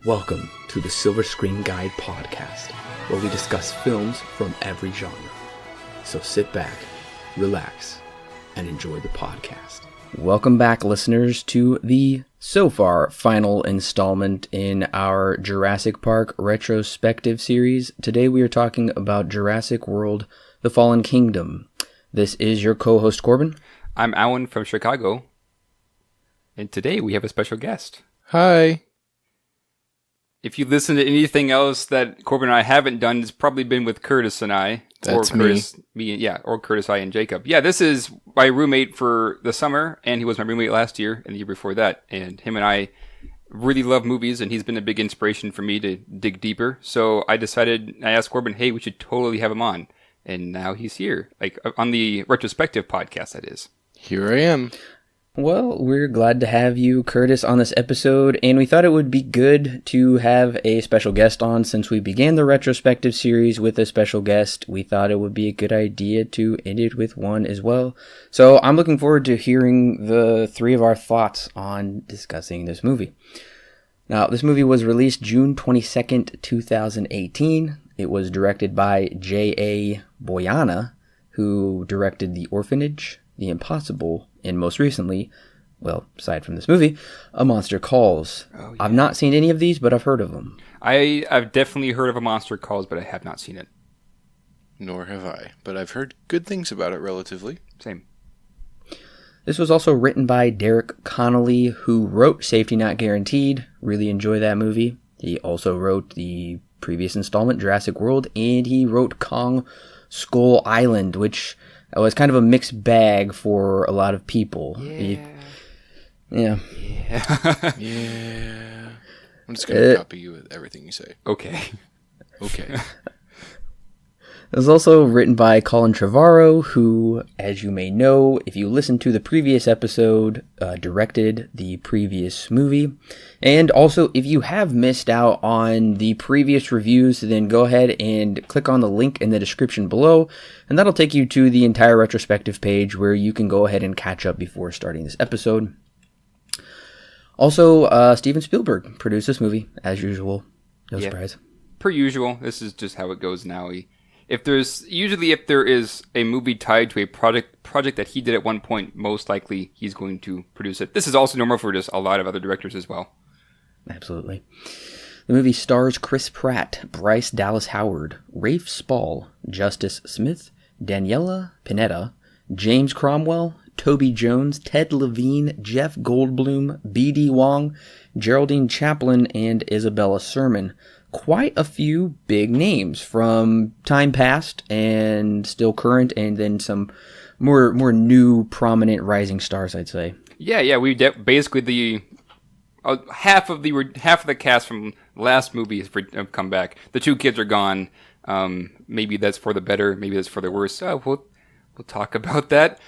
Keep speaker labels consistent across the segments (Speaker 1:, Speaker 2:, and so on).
Speaker 1: Welcome to the Silver Screen Guide podcast, where we discuss films from every genre. So sit back, relax, and enjoy the podcast. Welcome back, listeners, to the so far final installment in our Jurassic Park retrospective series. Today we are talking about Jurassic World: The Fallen Kingdom. This is your co-host Corbin.
Speaker 2: I'm Alan from Chicago, and today we have a special guest.
Speaker 3: Hi.
Speaker 2: If you listen to anything else that Corbin and I haven't done, it's probably been with Curtis and I.
Speaker 3: That's
Speaker 2: or Curtis, or Curtis, I, and Jacob. Yeah, this is my roommate for the summer, and he was my roommate last year and the year before that. And him and I really love movies, and he's been a big inspiration for me to dig deeper. So I asked Corbin, hey, we should totally have him on. And now he's here, like on the retrospective podcast, that is.
Speaker 3: Here I am.
Speaker 1: Well, we're glad to have you, Curtis, on this episode, and we thought it would be good to have a special guest on. Since we began the retrospective series with a special guest, we thought it would be a good idea to end it with one as well. So I'm looking forward to hearing the three of our thoughts on discussing this movie. Now, this movie was released June 22nd, 2018. It was directed by J.A. Boyana, who directed The Orphanage, The Impossible, and most recently, well, aside from this movie, A Monster Calls. Oh, yeah. I've not seen any of these, but I've heard of them.
Speaker 2: I've definitely heard of A Monster Calls, but I have not seen it.
Speaker 3: Nor have I, but I've heard good things about it relatively.
Speaker 2: Same.
Speaker 1: This was also written by Derek Connolly, who wrote Safety Not Guaranteed. Really enjoy that movie. He also wrote the previous installment, Jurassic World, and he wrote Kong Skull Island, which was kind of a mixed bag for a lot of people.
Speaker 2: Yeah.
Speaker 3: Yeah. I'm just going to copy you with everything you say.
Speaker 2: Okay.
Speaker 1: It was also written by Colin Trevorrow, who, as you may know, if you listen to the previous episode, directed the previous movie. And also, if you have missed out on the previous reviews, then go ahead and click on the link in the description below, and that'll take you to the entire retrospective page where you can go ahead and catch up before starting this episode. Also, Steven Spielberg produced this movie, as usual. No surprise.
Speaker 2: Per usual, this is just how it goes now. If there is a movie tied to a project that he did at one point, most likely he's going to produce it. This is also normal for just a lot of other directors as well.
Speaker 1: Absolutely. The movie stars Chris Pratt, Bryce Dallas Howard, Rafe Spall, Justice Smith, Daniela Pineda, James Cromwell, Toby Jones, Ted Levine, Jeff Goldblum, B.D. Wong, Geraldine Chaplin, and Isabella Sermon. Quite a few big names from time past and still current, and then some more new prominent rising stars, I'd say.
Speaker 2: Yeah, we basically the half of the cast from last movie have come back. The two kids are gone. Maybe that's for the better, maybe that's for the worse. We'll talk about that.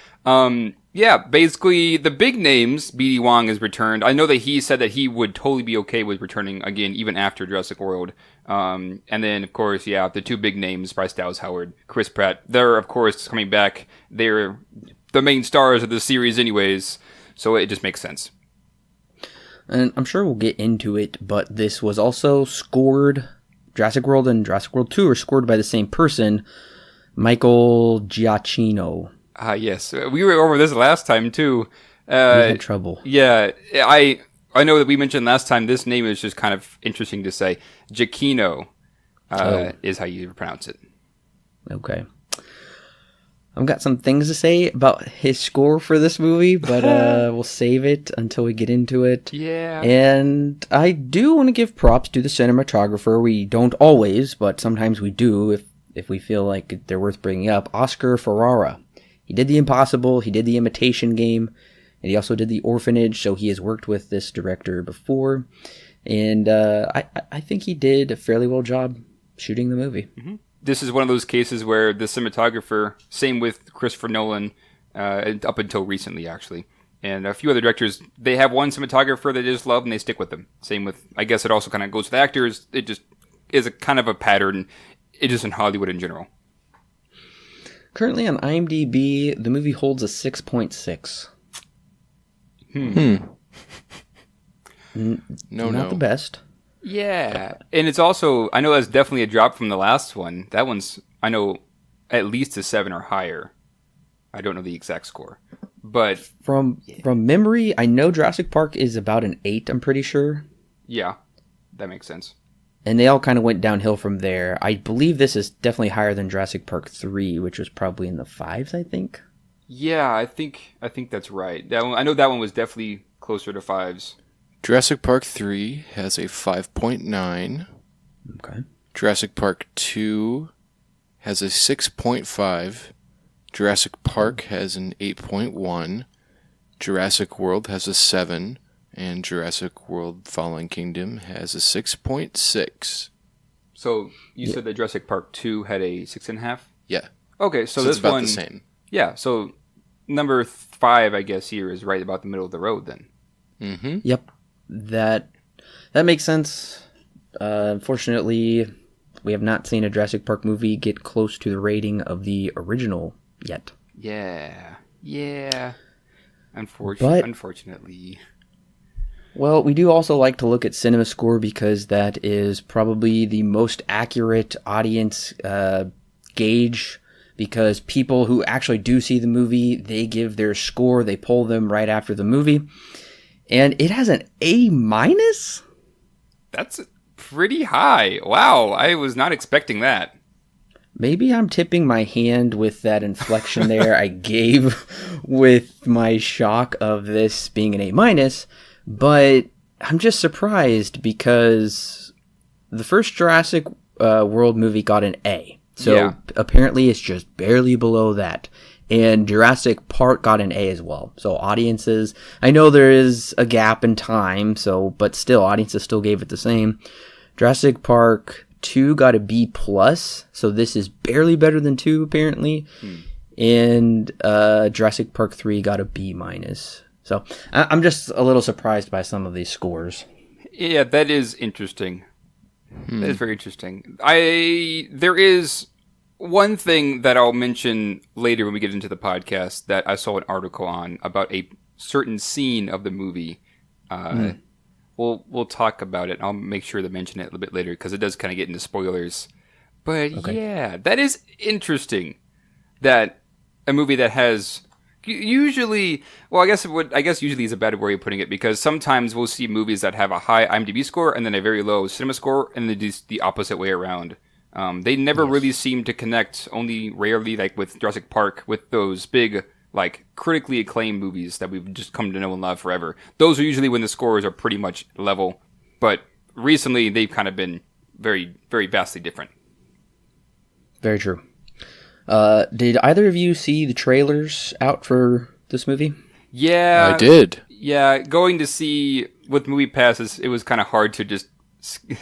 Speaker 2: Basically the big names. B.D. Wong has returned. I know that he said that he would totally be okay with returning again, even after Jurassic World. And then, of course, the two big names, Bryce Dallas Howard, Chris Pratt. They're, of course, coming back. They're the main stars of the series anyways, so it just makes sense.
Speaker 1: And I'm sure we'll get into it, but this was also scored. Jurassic World and Jurassic World 2 are scored by the same person, Michael Giacchino.
Speaker 2: Yes. We were over this last time, too.
Speaker 1: We had trouble.
Speaker 2: Yeah. I know that we mentioned last time, this name is just kind of interesting to say. Giacchino is how you pronounce it.
Speaker 1: Okay. I've got some things to say about his score for this movie, but we'll save it until we get into it.
Speaker 2: Yeah.
Speaker 1: And I do want to give props to the cinematographer. We don't always, but sometimes we do if we feel like they're worth bringing up. Oscar Ferrara. He did The Impossible, he did The Imitation Game, and he also did The Orphanage, so he has worked with this director before. And I think he did a fairly well job shooting the movie.
Speaker 2: Mm-hmm. This is one of those cases where the cinematographer, same with Christopher Nolan, up until recently, actually. And a few other directors, they have one cinematographer that they just love and they stick with them. Same with, I guess it also kind of goes with actors. It just is a kind of a pattern. It is in Hollywood in general.
Speaker 1: Currently on IMDb, the movie holds a 6.6.
Speaker 3: No.
Speaker 1: Not the best.
Speaker 2: Yeah, and it's also, I know that's definitely a drop from the last one. That one's, I know, at least a 7 or higher. I don't know the exact score, but
Speaker 1: From memory, I know Jurassic Park is about an 8, I'm pretty sure.
Speaker 2: yeah, that makes sense.
Speaker 1: And they all kind of went downhill from there. I believe this is definitely higher than Jurassic Park 3, which was probably in the 5s, I think.
Speaker 2: Yeah, I think that's right. That one, I know that one was definitely closer to 5s.
Speaker 3: Jurassic Park 3 has a 5.9.
Speaker 1: Okay.
Speaker 3: Jurassic Park 2 has a 6.5. Jurassic Park has an 8.1. Jurassic World has a 7. And Jurassic World Fallen Kingdom has a 6.6.
Speaker 2: So you said that Jurassic Park 2 had a 6.5?
Speaker 3: Yeah.
Speaker 2: Okay, so
Speaker 3: So
Speaker 2: this
Speaker 3: it's about
Speaker 2: one,
Speaker 3: the same.
Speaker 2: yeah, so number 5, I guess, here is right about the middle of the road then.
Speaker 3: Mm-hmm.
Speaker 1: Yep. That makes sense. Unfortunately, we have not seen a Jurassic Park movie get close to the rating of the original yet.
Speaker 2: Yeah.
Speaker 1: But-
Speaker 2: Unfortunately.
Speaker 1: Well, we do also like to look at Cinema Score because that is probably the most accurate audience gauge, because people who actually do see the movie, they give their score, they poll them right after the movie, and it has an A-.
Speaker 2: That's pretty high. Wow, I was not expecting that.
Speaker 1: Maybe I'm tipping my hand with that inflection there I gave with my shock of this being an A-, but I'm just surprised because the first Jurassic World movie got an A. So
Speaker 2: Yeah.
Speaker 1: apparently it's just barely below that. And Jurassic Park got an A as well. So audiences, I know there is a gap in time, but still audiences still gave it the same. Jurassic Park 2 got a B+, so this is barely better than 2 apparently. And Jurassic Park 3 got a B-. So I'm just a little surprised by some of these scores.
Speaker 2: Yeah, that is interesting. That is very interesting. There is one thing that I'll mention later when we get into the podcast that I saw an article on about a certain scene of the movie. We'll talk about it. I'll make sure to mention it a little bit later because it does kind of get into spoilers. But yeah, that is interesting. That a movie that has usually, well, I guess usually is a bad way of putting it, because sometimes we'll see movies that have a high IMDb score and then a very low cinema score, and then the opposite way around. They never really seem to connect, only rarely, like with Jurassic Park, with those big, like, critically acclaimed movies that we've just come to know and love forever. Those are usually when the scores are pretty much level, but recently they've kind of been very, very vastly different.
Speaker 1: Very true. Did either of you see the trailers out for this movie?
Speaker 2: Yeah.
Speaker 3: I did.
Speaker 2: Yeah, going to see with Movie Passes, it was kind of hard to just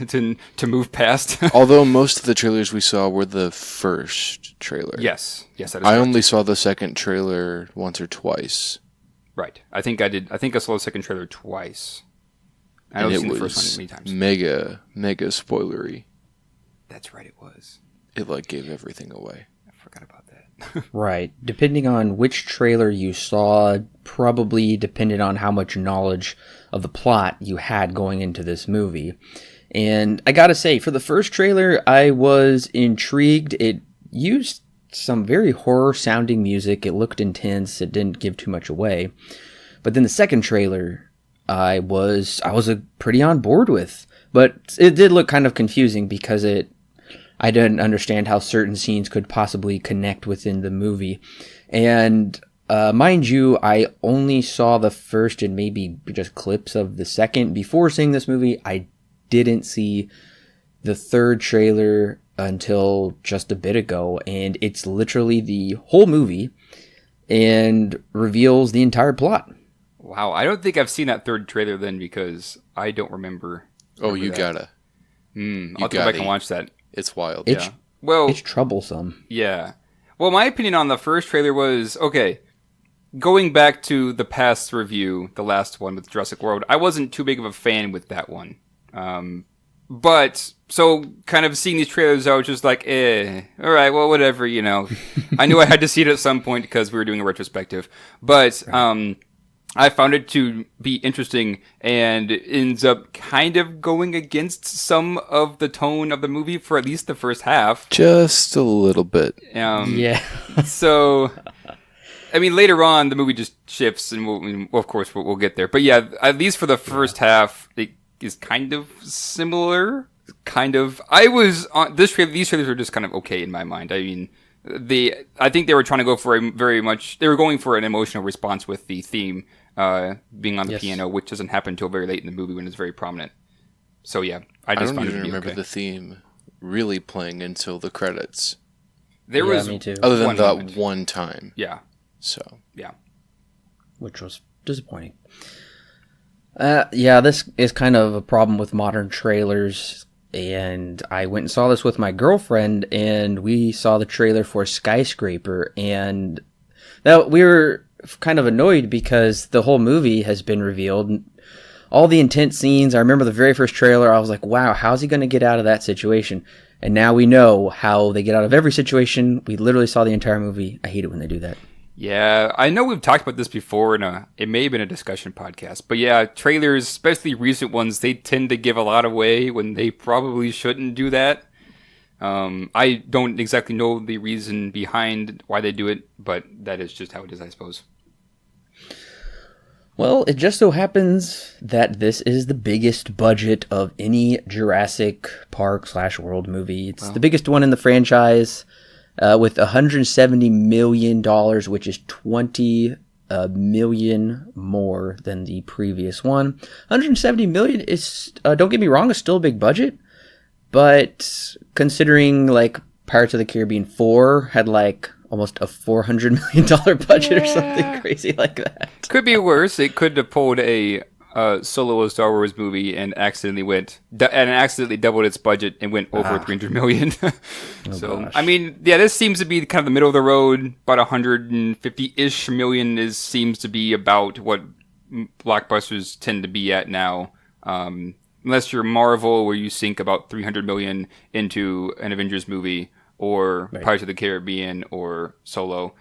Speaker 2: to move past.
Speaker 3: Although most of the trailers we saw were the first trailer.
Speaker 2: Yes, that is
Speaker 3: I
Speaker 2: correct.
Speaker 3: only saw the second trailer once or twice.
Speaker 2: Right. I think I did. I think I saw the second trailer twice. I
Speaker 3: And
Speaker 2: know
Speaker 3: it
Speaker 2: seen the
Speaker 3: was
Speaker 2: first one many times.
Speaker 3: mega spoilery.
Speaker 2: That's right, it was.
Speaker 3: It like gave everything away.
Speaker 2: I forgot about that.
Speaker 1: Right. Depending on which trailer you saw, probably depended on how much knowledge of the plot you had going into this movie. And I gotta say, for the first trailer, I was intrigued. It used some very horror-sounding music. It looked intense. It didn't give too much away. But then the second trailer, I was pretty on board with. But it did look kind of confusing because I didn't understand how certain scenes could possibly connect within the movie. And mind you, I only saw the first and maybe just clips of the second. Before seeing this movie, I didn't see the third trailer until just a bit ago. And it's literally the whole movie and reveals the entire plot.
Speaker 2: Wow, I don't think I've seen that third trailer then, because I don't remember.
Speaker 3: Oh, you
Speaker 2: that.
Speaker 3: gotta.
Speaker 2: I'll have to go back and watch that.
Speaker 3: It's wild.
Speaker 1: It's,
Speaker 2: Yeah. Well,
Speaker 1: it's troublesome.
Speaker 2: yeah. Well, my opinion on the first trailer was, okay, going back to the past review, the last one with Jurassic World, I wasn't too big of a fan with that one. But, so, kind of seeing these trailers, I was just like, alright, well, whatever, you know. I knew I had to see it at some point because we were doing a retrospective. But, I found it to be interesting and ends up kind of going against some of the tone of the movie for at least the first half.
Speaker 3: Just a little bit.
Speaker 1: Yeah.
Speaker 2: So, I mean, later on, the movie just shifts, and of course, we'll get there. But yeah, at least for the first half, it is kind of similar. Kind of. I was on these trailers were just kind of okay in my mind. I mean, I think they were trying to go for they were going for an emotional response with the theme being on the piano, which doesn't happen until very late in the movie when it's very prominent. So yeah, I don't even remember
Speaker 3: the theme really playing until the credits.
Speaker 2: There was
Speaker 1: me too.
Speaker 3: Other than that one time.
Speaker 2: Yeah.
Speaker 3: So
Speaker 2: yeah,
Speaker 1: which was disappointing. Yeah, this is kind of a problem with modern trailers. And I went and saw this with my girlfriend, and we saw the trailer for Skyscraper, and now we were kind of annoyed because the whole movie has been revealed. All the intense scenes, I remember the very first trailer, I was like, wow, how's he going to get out of that situation? And now we know how they get out of every situation. We literally saw the entire movie. I hate it when they do that.
Speaker 2: Yeah, I know we've talked about this before it may have been a discussion podcast, but yeah, trailers, especially recent ones, they tend to give a lot away when they probably shouldn't do that. I don't exactly know the reason behind why they do it, but that is just how it is, I suppose.
Speaker 1: Well, it just so happens that this is the biggest budget of any Jurassic Park / World movie. It's the biggest one in the franchise. With $170 million, which is $20 million more than the previous one. $170 million is, don't get me wrong, is still a big budget, but considering like Pirates of the Caribbean 4 had like almost a $400 million budget or something crazy like that.
Speaker 2: Could be worse. It could have pulled a Solo Star Wars movie and accidentally doubled its budget and went over 300 million. So, I mean, yeah, this seems to be kind of the middle of the road. About 150-ish million seems to be about what blockbusters tend to be at now. Unless you're Marvel, where you sink about 300 million into an Avengers movie, or Pirates of the Caribbean, or Solo.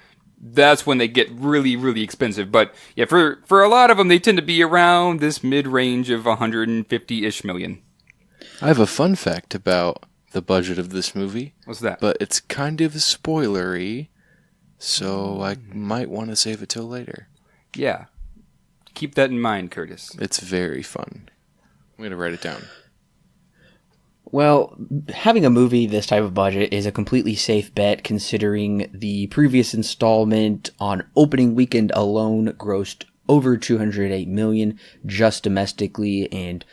Speaker 2: That's when they get really, really expensive. But yeah, for a lot of them, they tend to be around this mid-range of 150-ish million.
Speaker 3: I have a fun fact about the budget of this movie.
Speaker 2: What's that?
Speaker 3: But it's kind of spoilery, so I might want to save it till later.
Speaker 2: Yeah. Keep that in mind, Curtis.
Speaker 3: It's very fun. I'm going to write it down.
Speaker 1: Well, having a movie this type of budget is a completely safe bet, considering the previous installment on opening weekend alone grossed over $208 million just domestically and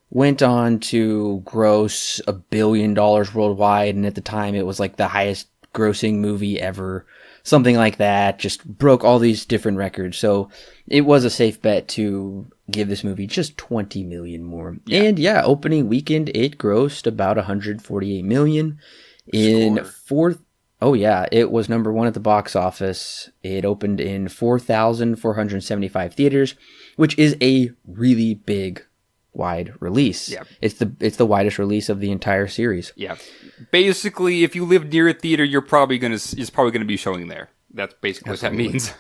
Speaker 1: went on to gross $1 billion worldwide. And at the time, it was like the highest grossing movie ever. Something like that. Just broke all these different records. So it was a safe bet to give this movie just $20 million more. Yeah. And yeah, opening weekend, it grossed about $148 million. It was number one at the box office. It opened in 4,475 theaters, which is a really big, wide release. Yeah. It's the widest release of the entire series.
Speaker 2: Yeah. Basically, if you live near a theater, it's probably gonna be showing there. That's basically what that means.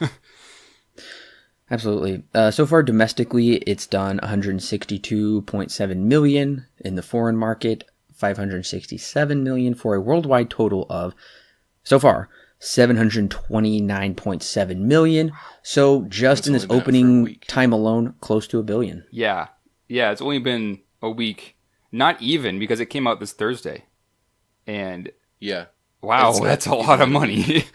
Speaker 1: Absolutely. So far domestically, it's done 162.7 million in the foreign market, 567 million for a worldwide total of, so far, 729.7 million. So just in this opening time alone, close to $1 billion.
Speaker 2: Yeah. Yeah, it's only been a week. Not even, because it came out this Thursday. And
Speaker 3: yeah.
Speaker 2: Wow, that's a lot of money.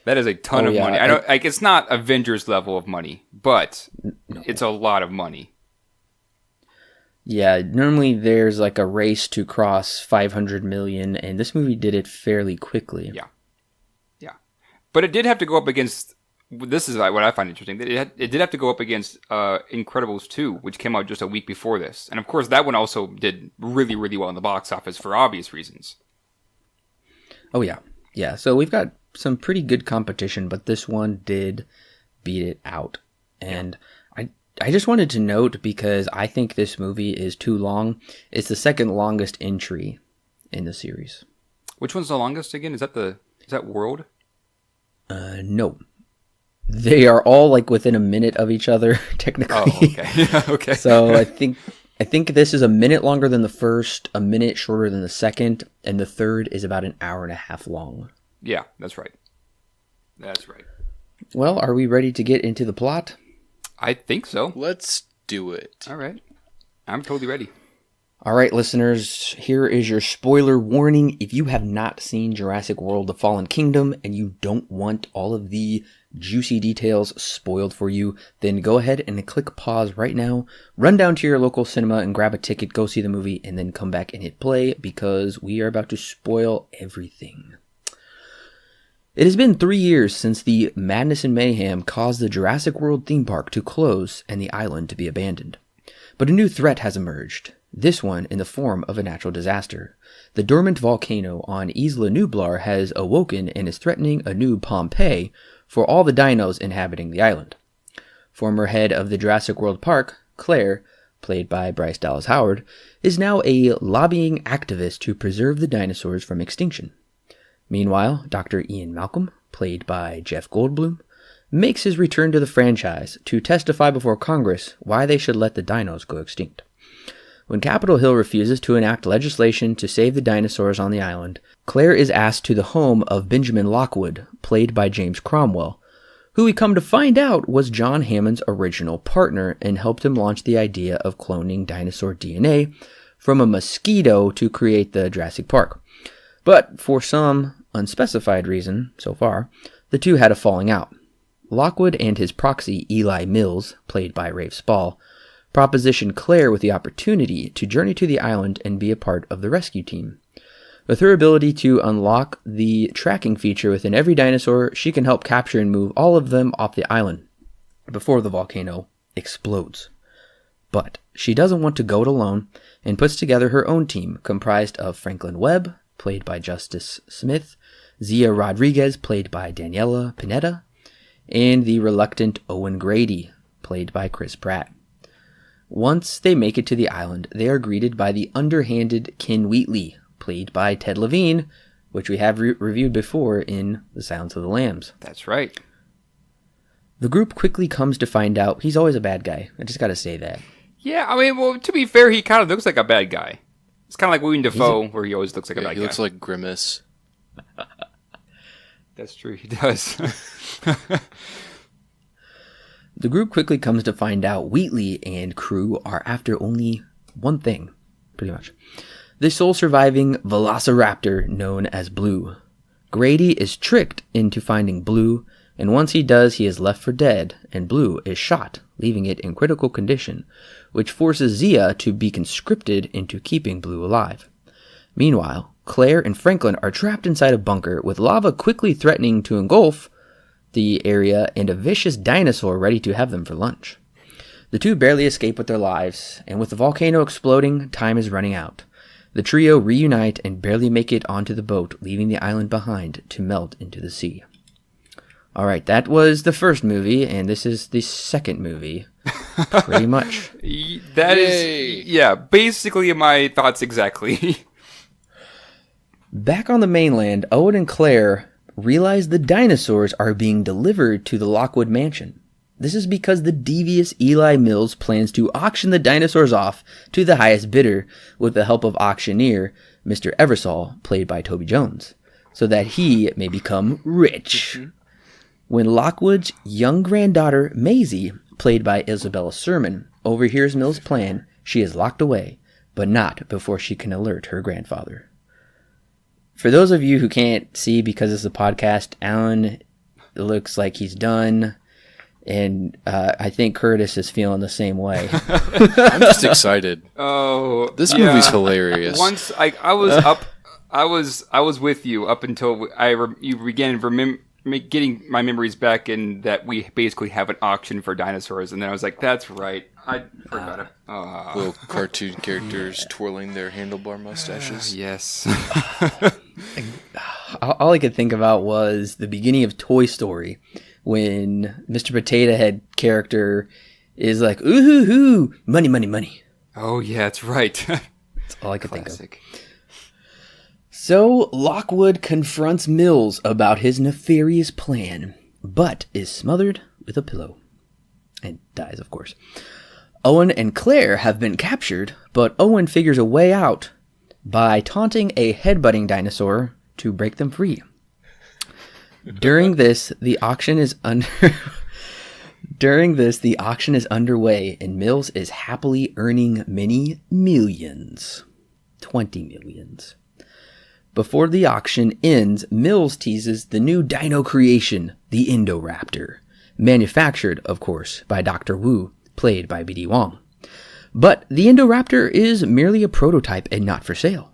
Speaker 2: That is a ton of money. It's not Avengers level of money, but it's a lot of money.
Speaker 1: Yeah, normally there's like a race to cross 500 million, and this movie did it fairly quickly.
Speaker 2: Yeah. Yeah. But it did have to go up against, this is what I find interesting, it did have to go up against Incredibles 2, which came out just a week before this. And of course, that one also did really, really well in the box office for obvious reasons.
Speaker 1: Oh, yeah. Yeah, so we've got some pretty good competition, but this one did beat it out. And I just wanted to note, because I think this movie is too long, it's the second longest entry in the series.
Speaker 2: Which one's the longest again? Is that World?
Speaker 1: No. They are all like within a minute of each other, technically.
Speaker 2: Oh, okay. Okay.
Speaker 1: So I think this is a minute longer than the first, a minute shorter than the second, and the third is about an hour and a half long.
Speaker 2: Yeah, that's right. That's right.
Speaker 1: Well, are we ready to get into the plot?
Speaker 2: I think so.
Speaker 3: Let's do it.
Speaker 2: All right. I'm totally ready.
Speaker 1: All right, listeners, here is your spoiler warning. If you have not seen Jurassic World: The Fallen Kingdom and you don't want all of the juicy details spoiled for you, then go ahead and click pause right now, run down to your local cinema and grab a ticket, go see the movie, and then come back and hit play because we are about to spoil everything. It has been 3 years since the madness and mayhem caused the Jurassic World theme park to close and the island to be abandoned. But a new threat has emerged. This one in the form of a natural disaster. The dormant volcano on Isla Nublar has awoken and is threatening a new Pompeii for all the dinos inhabiting the island. Former head of the Jurassic World Park, Claire, played by Bryce Dallas Howard, is now a lobbying activist to preserve the dinosaurs from extinction. Meanwhile, Dr. Ian Malcolm, played by Jeff Goldblum, makes his return to the franchise to testify before Congress why they should let the dinos go extinct. When Capitol Hill refuses to enact legislation to save the dinosaurs on the island, Claire is asked to the home of Benjamin Lockwood, played by James Cromwell, who we come to find out was John Hammond's original partner and helped him launch the idea of cloning dinosaur DNA from a mosquito to create the Jurassic Park. But for some unspecified reason, so far, the two had a falling out. Lockwood and his proxy Eli Mills, played by Rafe Spall, propositioned Claire with the opportunity to journey to the island and be a part of the rescue team. With her ability to unlock the tracking feature within every dinosaur, she can help capture and move all of them off the island before the volcano explodes. But she doesn't want to go it alone and puts together her own team comprised of Franklin Webb, played by Justice Smith, Zia Rodriguez, played by Daniela Pineda, and the reluctant Owen Grady, played by Chris Pratt. Once they make it to the island, they are greeted by the underhanded Ken Wheatley, played by Ted Levine, which we have reviewed before in The Silence of the Lambs.
Speaker 2: That's right.
Speaker 1: The group quickly comes to find out he's always a bad guy. I just gotta say that.
Speaker 2: Yeah, I mean, well, to be fair, he kind of looks like a bad guy. It's kind of like William Dafoe, where he always looks like a bad guy.
Speaker 3: He looks like Grimace.
Speaker 2: That's true, he does.
Speaker 1: The group quickly comes to find out Wheatley and crew are after only one thing, pretty much. The sole surviving velociraptor known as Blue. Grady is tricked into finding Blue, and once he does, he is left for dead, and Blue is shot, leaving it in critical condition, which forces Zia to be conscripted into keeping Blue alive. Meanwhile, Claire and Franklin are trapped inside a bunker with lava quickly threatening to engulf the area and a vicious dinosaur ready to have them for lunch. The two barely escape with their lives, and with the volcano exploding, time is running out. The trio reunite and barely make it onto the boat, leaving the island behind to melt into the sea. Alright, that was the first movie, and this is the second movie. Pretty much.
Speaker 2: That is, yeah, basically my thoughts exactly.
Speaker 1: Back on the mainland, Owen and Claire realize the dinosaurs are being delivered to the Lockwood mansion. This is because the devious Eli Mills plans to auction the dinosaurs off to the highest bidder with the help of auctioneer Mr. Eversole, played by Toby Jones, so that he may become rich. When Lockwood's young granddaughter Maisie, played by Isabella Sermon, overhears Mills' plan, she is locked away, but not before she can alert her grandfather. For those of you who can't see because it's a podcast, Alan looks like he's done, and I think Curtis is feeling the same way.
Speaker 3: I'm just excited.
Speaker 2: Oh,
Speaker 3: this movie's hilarious.
Speaker 2: Once I was with you up until you began getting my memories back, and that we basically have an auction for dinosaurs, and then I was like, "That's right, I forgot it."
Speaker 3: Little cartoon characters twirling their handlebar mustaches.
Speaker 2: Yes.
Speaker 1: All I could think about was the beginning of Toy Story, when Mr. Potato Head character is like, "Ooh hoo hoo, money, money, money."
Speaker 2: Oh yeah, that's right.
Speaker 1: That's all I could think of. So Lockwood confronts Mills about his nefarious plan. but is smothered with a pillow. And dies, of course. Owen and Claire have been captured, but Owen figures a way out by taunting a headbutting dinosaur to break them free. During this, the auction is underway, and Mills is happily earning many millions. 20 millions. Before the auction ends, Mills teases the new dino creation, the Indoraptor, manufactured, of course, by Dr. Wu, played by B.D. Wong. But the Indoraptor is merely a prototype and not for sale.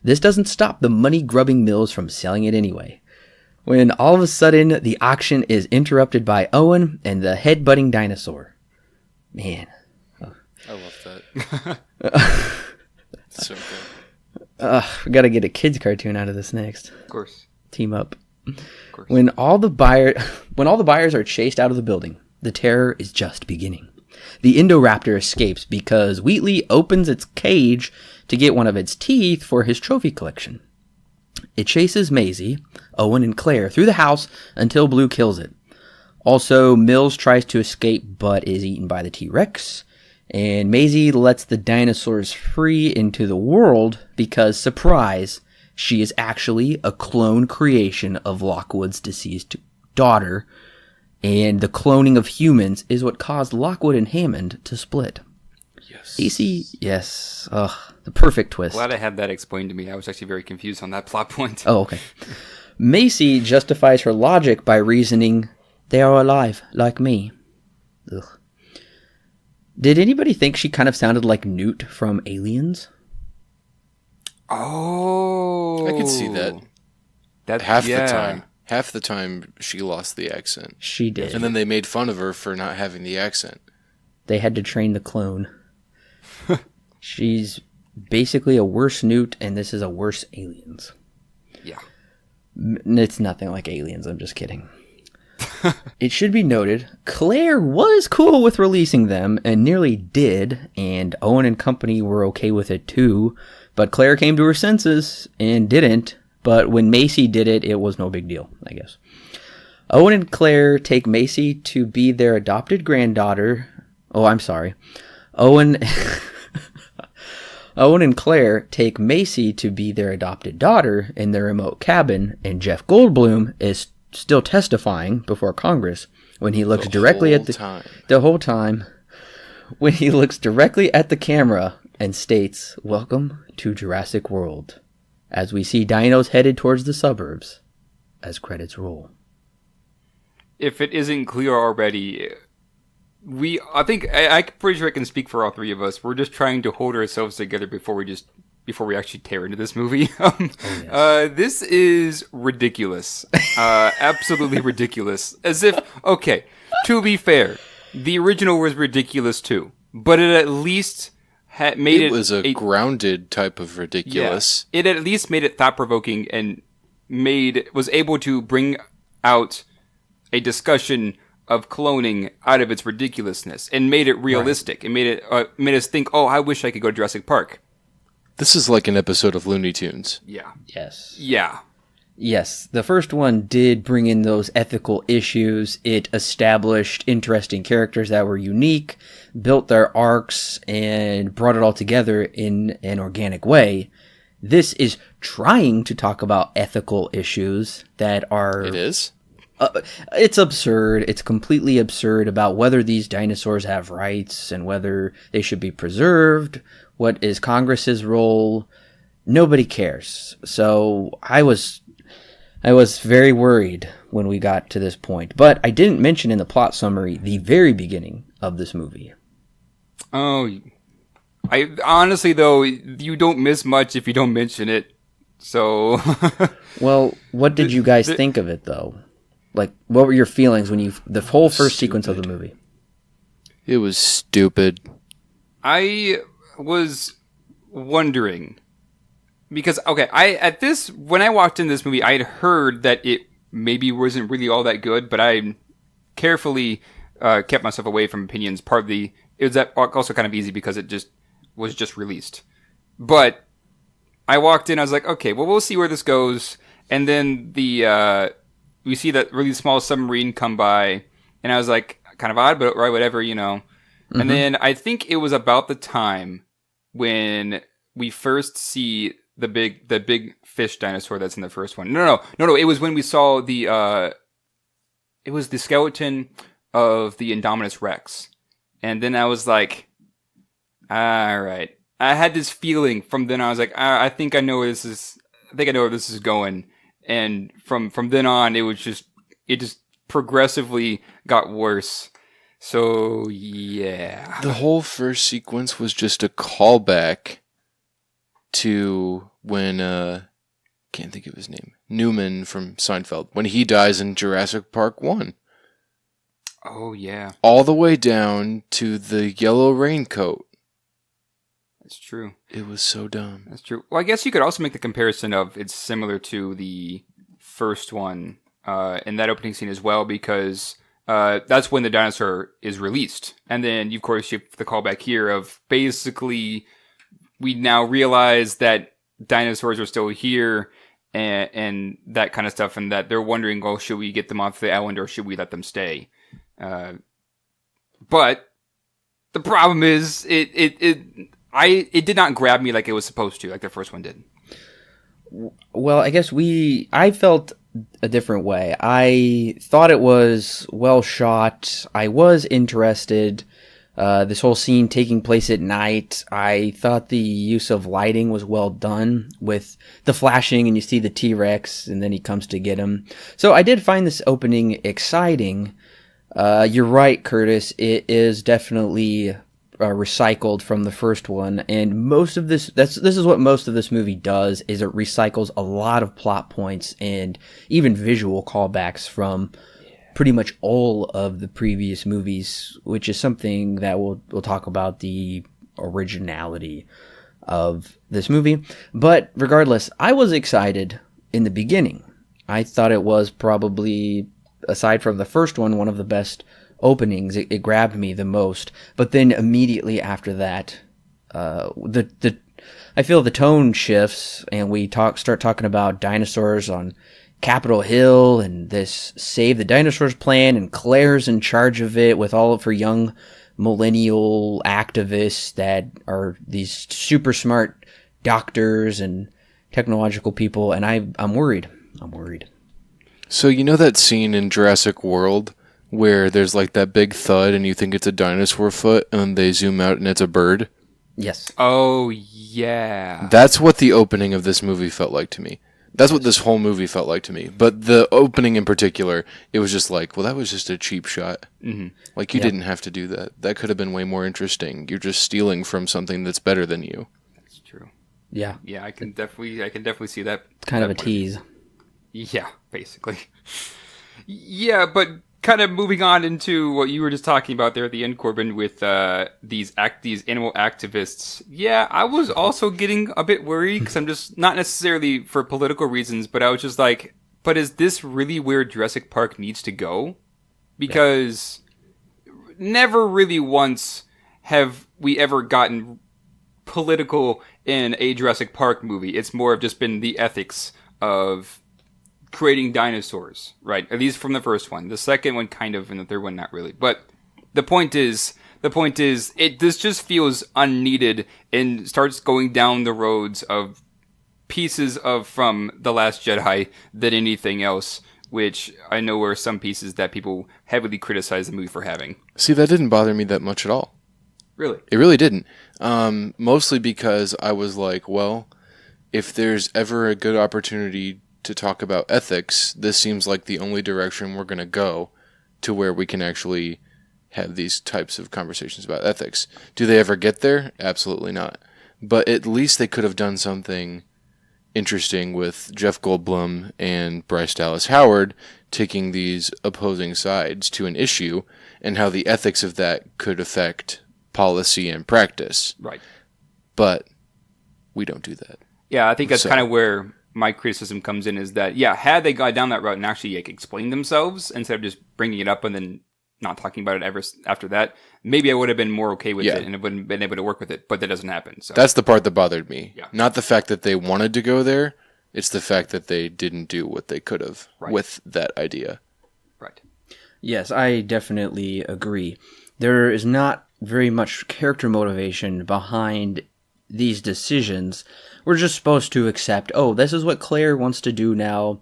Speaker 1: This doesn't stop the money-grubbing Mills from selling it anyway, when all of a sudden the auction is interrupted by Owen and the head-butting dinosaur. Man.
Speaker 3: I love that. So good.
Speaker 1: We gotta get a kids cartoon out of this next.
Speaker 2: Of course.
Speaker 1: Team up.
Speaker 2: Of course.
Speaker 1: When all the buyers are chased out of the building, the terror is just beginning. The Indoraptor escapes because Wheatley opens its cage to get one of its teeth for his trophy collection. It chases Maisie, Owen, and Claire through the house until Blue kills it. Also, Mills tries to escape but is eaten by the T-Rex. And Maisie lets the dinosaurs free into the world because, surprise, she is actually a clone creation of Lockwood's deceased daughter. And the cloning of humans is what caused Lockwood and Hammond to split.
Speaker 3: Yes.
Speaker 1: AC, yes. The perfect twist.
Speaker 2: Glad I had that explained to me. I was actually very confused on that plot point.
Speaker 1: Oh, okay. Macy justifies her logic by reasoning, they are alive, like me. Ugh. Did anybody think she kind of sounded like Newt from Aliens?
Speaker 2: Oh.
Speaker 3: I could see that.
Speaker 2: That
Speaker 3: Half the time she lost the accent.
Speaker 1: She did.
Speaker 3: And then they made fun of her for not having the accent.
Speaker 1: They had to train the clone. She's basically a worse Newt, and this is a worse Aliens.
Speaker 2: Yeah.
Speaker 1: It's nothing like Aliens, I'm just kidding. It should be noted, Claire was cool with releasing them, and nearly did, and Owen and company were okay with it too, but Claire came to her senses and didn't, but when Macy did it, it was no big deal, I guess. Owen and Claire take Macy to be their adopted granddaughter. Oh, I'm sorry. Owen and Claire take Macy to be their adopted daughter in their remote cabin, and Jeff Goldblum is still testifying before Congress when he looks directly at the whole time when he looks directly at the camera and states, "Welcome to Jurassic World," as we see dinos headed towards the suburbs as credits roll.
Speaker 2: If it isn't clear already, I'm pretty sure I can speak for all three of us. We're just trying to hold ourselves together before we actually tear into this movie. This is ridiculous. Absolutely ridiculous. As if, okay, to be fair, the original was ridiculous too, but it at least made it...
Speaker 3: It was a grounded type of ridiculous.
Speaker 2: Yeah, it at least made it thought-provoking and was able to bring out a discussion of cloning out of its ridiculousness and made it realistic. Right. It made us think, oh, I wish I could go to Jurassic Park.
Speaker 3: This is like an episode of Looney Tunes.
Speaker 2: Yeah.
Speaker 1: Yes.
Speaker 2: Yeah.
Speaker 1: Yes, the first one did bring in those ethical issues. It established interesting characters that were unique, built their arcs, and brought it all together in an organic way. This is trying to talk about ethical issues that are...
Speaker 3: It is?
Speaker 1: It's absurd. It's completely absurd about whether these dinosaurs have rights and whether they should be preserved. What is Congress's role? Nobody cares. So I was very worried when we got to this point. But I didn't mention in the plot summary the very beginning of this movie.
Speaker 2: Oh, I honestly though, you don't miss much if you don't mention it. So,
Speaker 1: well, what did you guys think of it though? Like, what were your feelings when the whole first sequence of the movie?
Speaker 3: It was stupid.
Speaker 2: I was wondering because when I walked in this movie, I had heard that it maybe wasn't really all that good, but I carefully kept myself away from opinions. Partly, it was also kind of easy because it was just released. But I walked in, I was like, okay, well, we'll see where this goes. And then the we see that really small submarine come by, and I was like, kind of odd, but right, whatever, you know. Mm-hmm. And then I think it was about the time when we first see the big fish dinosaur that's in the first one. No. It was when we saw it was the skeleton of the Indominus Rex. And then I was like, all right. I had this feeling from then. I was like, I think I know where this is. I think I know where this is going. And from then on, it just progressively got worse. So yeah,
Speaker 3: the whole first sequence was just a callback to when can't think of his name, Newman from Seinfeld, when he dies in Jurassic Park 1.
Speaker 2: Oh yeah,
Speaker 3: all the way down to the yellow raincoat.
Speaker 2: That's true.
Speaker 3: It was so dumb.
Speaker 2: That's true. Well, I guess you could also make the comparison of it's similar to the first one in that opening scene as well, because that's when the dinosaur is released. And then, of course, you have the callback here of basically we now realize that dinosaurs are still here and that kind of stuff, and that they're wondering, oh, should we get them off the island or should we let them stay? But the problem is it did not grab me like it was supposed to, like the first one did.
Speaker 1: Well, I guess I felt a different way. I thought it was well shot. I was interested. This whole scene taking place at night, I thought the use of lighting was well done with the flashing, and you see the T-Rex, and then he comes to get him. So I did find this opening exciting. You're right, Curtis. It is definitely recycled from the first one, and most of this is what most of this movie does, is it recycles a lot of plot points and even visual callbacks from pretty much all of the previous movies, which is something that we'll talk about, the originality of this movie. But regardless, I was excited in the beginning. I thought it was probably, aside from the first one of the best openings. It grabbed me the most. But then immediately after that, I feel the tone shifts, and we start talking about dinosaurs on Capitol Hill and this Save the Dinosaurs plan, and Claire's in charge of it with all of her young millennial activists that are these super smart doctors and technological people, and I'm worried.
Speaker 3: So you know that scene in Jurassic World where there's like that big thud and you think it's a dinosaur foot, and they zoom out and it's a bird?
Speaker 1: Yes.
Speaker 2: Oh, yeah.
Speaker 3: That's what the opening of this movie felt like to me. That's what this whole movie felt like to me. But the opening in particular, it was just like, well, that was just a cheap shot. Mm-hmm. Like, you didn't have to do that. That could have been way more interesting. You're just stealing from something that's better than you.
Speaker 2: That's true.
Speaker 1: Yeah.
Speaker 2: Yeah, I can definitely see that.
Speaker 1: It's kind of a tease.
Speaker 2: Yeah, basically. Yeah, but kind of moving on into what you were just talking about there at the end, Corbin, with these animal activists. Yeah, I was also getting a bit worried, because I'm just, not necessarily for political reasons, but I was just like, but is this really where Jurassic Park needs to go? Because never really once have we ever gotten political in a Jurassic Park movie. It's more of just been the ethics of creating dinosaurs, right? At least from the first one. The second one kind of, and the third one not really. But the point is, this just feels unneeded and starts going down the roads of pieces of from The Last Jedi than anything else, which I know are some pieces that people heavily criticize the movie for having.
Speaker 3: See, that didn't bother me that much at all.
Speaker 2: Really?
Speaker 3: It really didn't. Mostly because I was like, well, if there's ever a good opportunity to talk about ethics, this seems like the only direction we're going to go to where we can actually have these types of conversations about ethics. Do they ever get there? Absolutely not. But at least they could have done something interesting with Jeff Goldblum and Bryce Dallas Howard taking these opposing sides to an issue, and how the ethics of that could affect policy and practice.
Speaker 2: Right.
Speaker 3: But we don't do that.
Speaker 2: Yeah, I think that's kind of where my criticism comes in, is that, yeah, had they gone down that route and actually explained themselves instead of just bringing it up and then not talking about it ever after that, maybe I would have been more okay with it and I wouldn't have been able to work with it, but that doesn't happen. So
Speaker 3: that's the part that bothered me.
Speaker 2: Yeah.
Speaker 3: Not the fact that they wanted to go there. It's the fact that they didn't do what they could have with that idea.
Speaker 2: Right.
Speaker 1: Yes, I definitely agree. There is not very much character motivation behind these decisions. We're just supposed to accept, oh, this is what Claire wants to do now.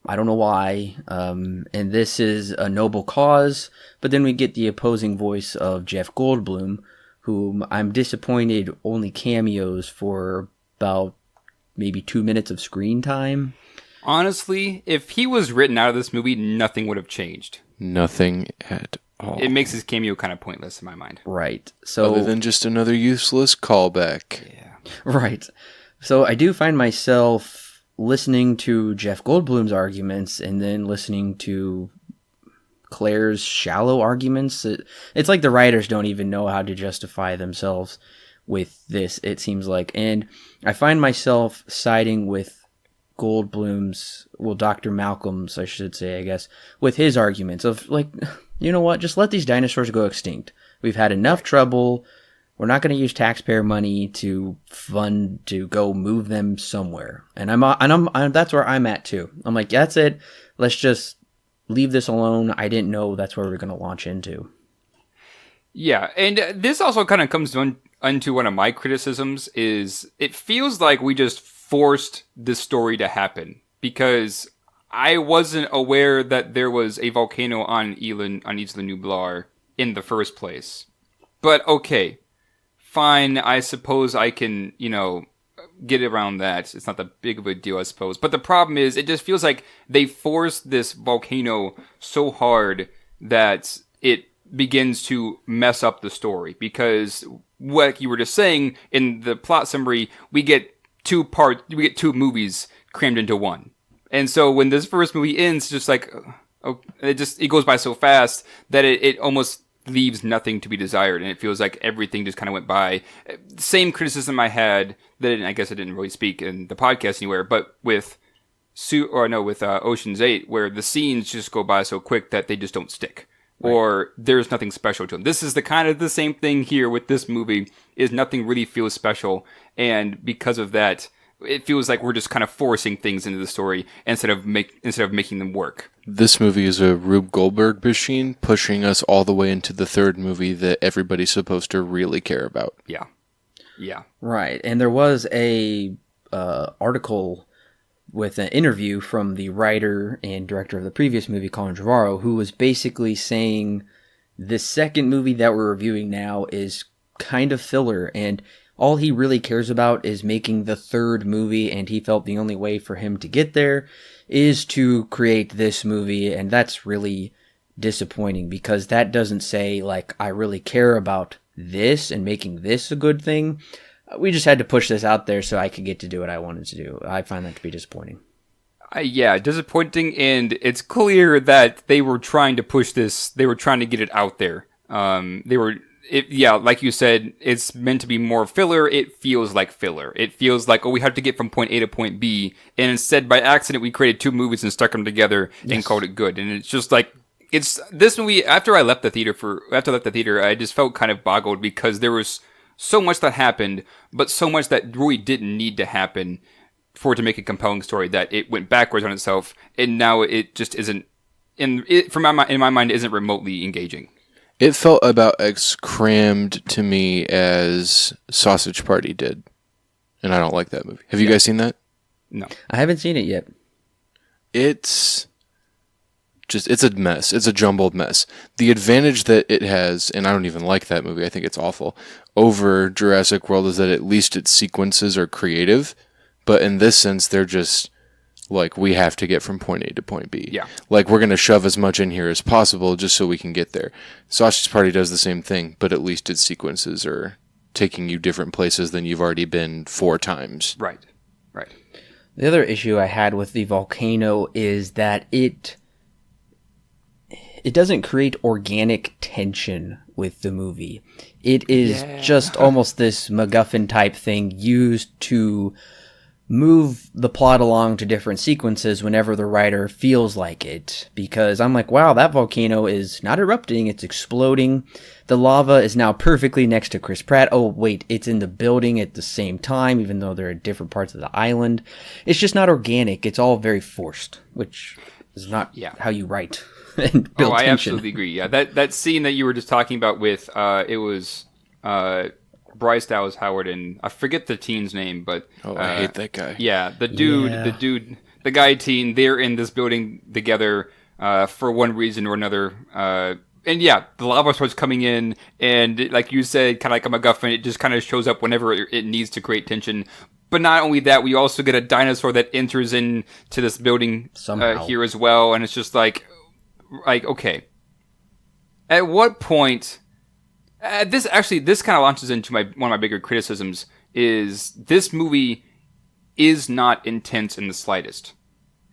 Speaker 1: I don't know why. And this is a noble cause. But then we get the opposing voice of Jeff Goldblum, whom I'm disappointed only cameos for about maybe 2 minutes of screen time.
Speaker 2: Honestly, if he was written out of this movie, nothing would have changed.
Speaker 3: Nothing at all.
Speaker 2: It makes his cameo kind of pointless in my mind.
Speaker 1: Right. So
Speaker 3: other than just another useless callback.
Speaker 2: Yeah.
Speaker 1: Right. So I do find myself listening to Jeff Goldblum's arguments and then listening to Claire's shallow arguments. It's like the writers don't even know how to justify themselves with this, it seems like. And I find myself siding with Goldblum's, well, Dr. Malcolm's, I should say, I guess, with his arguments of, like, you know what, just let these dinosaurs go extinct. We've had enough trouble. We're not going to use taxpayer money to go move them somewhere. And I'm that's where I'm at too. I'm like, that's it. Let's just leave this alone. I didn't know that's where we're going to launch into.
Speaker 2: Yeah, and this also kind of comes onto one of my criticisms is it feels like we just forced this story to happen because I wasn't aware that there was a volcano on Isla Nublar in the first place. But okay, fine, I suppose I can, get around that. It's not that big of a deal, I suppose. But the problem is, it just feels like they forced this volcano so hard that it begins to mess up the story. Because, what you were just saying, in the plot summary, we get two movies crammed into one. And so when this first movie ends, it's just like, it goes by so fast that it almost leaves nothing to be desired, and it feels like everything just kind of went by. Same criticism I had that I guess I didn't really speak in the podcast anywhere, but with Ocean's 8, where the scenes just go by so quick that they just don't stick, right, or there's nothing special to them. This is the same thing here with this movie. Is nothing really feels special, and because of that, it feels like we're just kind of forcing things into the story instead of making them work.
Speaker 3: This movie is a Rube Goldberg machine pushing us all the way into the third movie that everybody's supposed to really care about.
Speaker 2: Yeah. Yeah.
Speaker 1: Right. And there was a article with an interview from the writer and director of the previous movie, Colin Trevorrow, who was basically saying the second movie that we're reviewing now is kind of filler, and all he really cares about is making the third movie, and he felt the only way for him to get there is to create this movie, and that's really disappointing because that doesn't say, like, I really care about this and making this a good thing. We just had to push this out there so I could get to do what I wanted to do. I find that to be disappointing.
Speaker 2: Yeah, disappointing, and it's clear that they were trying to push this. They were trying to get it out there. Like you said, it's meant to be more filler. It feels like filler. It feels like, we have to get from point A to point B. And instead, by accident, we created two movies and stuck them together and called it good. And it's just like, it's this movie, after I left the theater, I just felt kind of boggled because there was so much that happened, but so much that really didn't need to happen for it to make a compelling story, that it went backwards on itself. And now it just isn't, in my mind, isn't remotely engaging.
Speaker 3: It felt about as crammed to me as Sausage Party did. And I don't like that movie. Have you guys seen that?
Speaker 2: No.
Speaker 1: I haven't seen it yet.
Speaker 3: It's a mess. It's a jumbled mess. The advantage that it has, and I don't even like that movie, I think it's awful, over Jurassic World is that at least its sequences are creative. But in this sense, they're just like, we have to get from point A to point B.
Speaker 2: Yeah.
Speaker 3: Like, we're going to shove as much in here as possible just so we can get there. Sausage Party does the same thing, but at least its sequences are taking you different places than you've already been 4 times.
Speaker 2: Right.
Speaker 1: The other issue I had with the volcano is that it doesn't create organic tension with the movie. It is just almost this MacGuffin type thing used to move the plot along to different sequences whenever the writer feels like it, because I'm like, wow, that volcano is not erupting, it's exploding. The lava is now perfectly next to Chris Pratt. Oh wait, it's in the building at the same time, even though they're at different parts of the island. It's just not organic. It's all very forced, which is not how you write and build
Speaker 2: I
Speaker 1: tension.
Speaker 2: absolutely agree. Yeah, that scene that you were just talking about with it was Bryce Dallas Howard and I forget the teen's name, but
Speaker 3: I hate that guy.
Speaker 2: Yeah, the guy teen. They're in this building together for one reason or another. And yeah, the lava starts coming in, and like you said, kind of like a MacGuffin, it just kind of shows up whenever it needs to create tension. But not only that, we also get a dinosaur that enters into this building here as well, and it's just like okay. At what point? This kind of launches into one of my bigger criticisms. Is this movie is not intense in the slightest.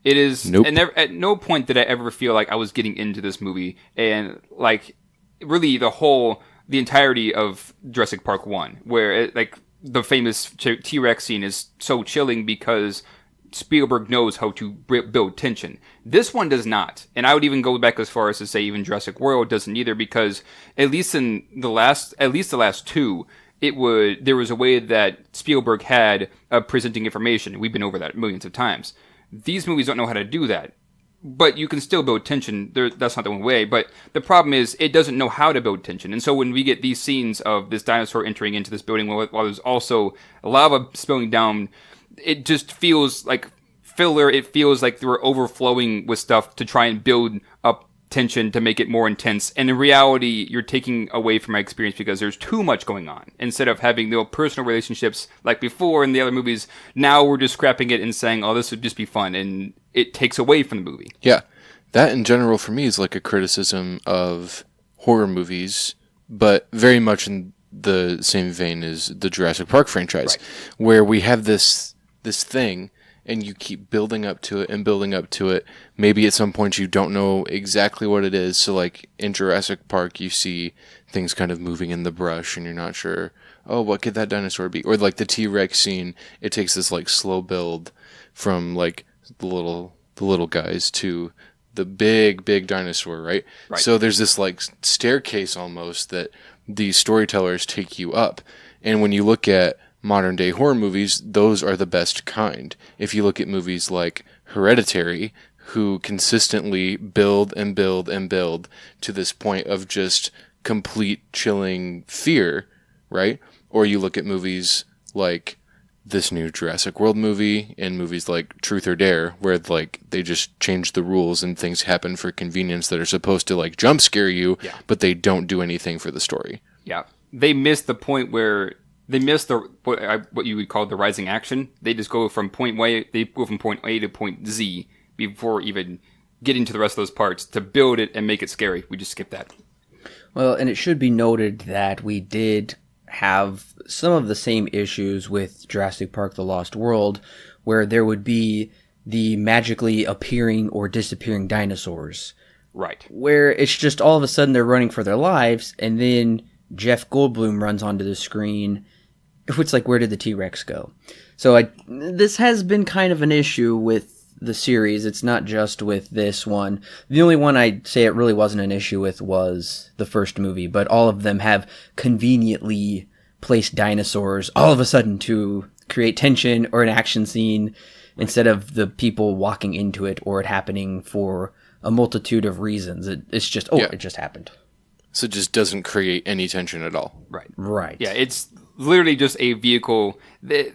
Speaker 2: It is.
Speaker 3: Nope.
Speaker 2: And at no point did I ever feel like I was getting into this movie, and like really the entirety of Jurassic Park 1, where the famous T-Rex scene is so chilling because Spielberg knows how to build tension. This one does not, and I would even go back as far as to say even Jurassic World doesn't either, because at least the last two, there was a way that Spielberg had of presenting information. We've been over that millions of times. These movies don't know how to do that, but you can still build tension. That's not the one way. But the problem is it doesn't know how to build tension. And so when we get these scenes of this dinosaur entering into this building while there's also lava spilling down, it just feels like filler. It feels like we're overflowing with stuff to try and build up tension to make it more intense. And in reality, you're taking away from my experience because there's too much going on. Instead of having personal relationships like before in the other movies, now we're just scrapping it and saying, oh, this would just be fun. And it takes away from the movie.
Speaker 3: Yeah. That in general for me is like a criticism of horror movies, but very much in the same vein as the Jurassic Park franchise, where we have this thing and you keep building up to it and building up to it. Maybe at some point you don't know exactly what it is. So like in Jurassic Park, you see things kind of moving in the brush and you're not sure, oh, what could that dinosaur be? Or like the T-Rex scene, it takes this like slow build from like the little guys to the big dinosaur, right? So there's this like staircase almost that these storytellers take you up. And when you look at modern day horror movies, those are the best kind. If you look at movies like Hereditary, who consistently build and build and build to this point of just complete chilling fear, right? Or you look at movies like this new Jurassic World movie and movies like Truth or Dare, where like they just change the rules and things happen for convenience that are supposed to like jump scare you, but they don't do anything for the story.
Speaker 2: Yeah. They miss the point where they miss what you would call the rising action. They just go from point A to point Z before even getting to the rest of those parts to build it and make it scary. We just skip that.
Speaker 1: Well, and it should be noted that we did have some of the same issues with Jurassic Park: The Lost World, where there would be the magically appearing or disappearing dinosaurs.
Speaker 2: Right.
Speaker 1: Where it's just all of a sudden they're running for their lives, and then Jeff Goldblum runs onto the screen. It's like, where did the T-Rex go? So this has been kind of an issue with the series. It's not just with this one. The only one I'd say it really wasn't an issue with was the first movie, but all of them have conveniently placed dinosaurs all of a sudden to create tension or an action scene instead of the people walking into it or it happening for a multitude of reasons. It's just, it just happened.
Speaker 3: So it just doesn't create any tension at all.
Speaker 1: Right.
Speaker 2: Yeah, it's literally just a vehicle. The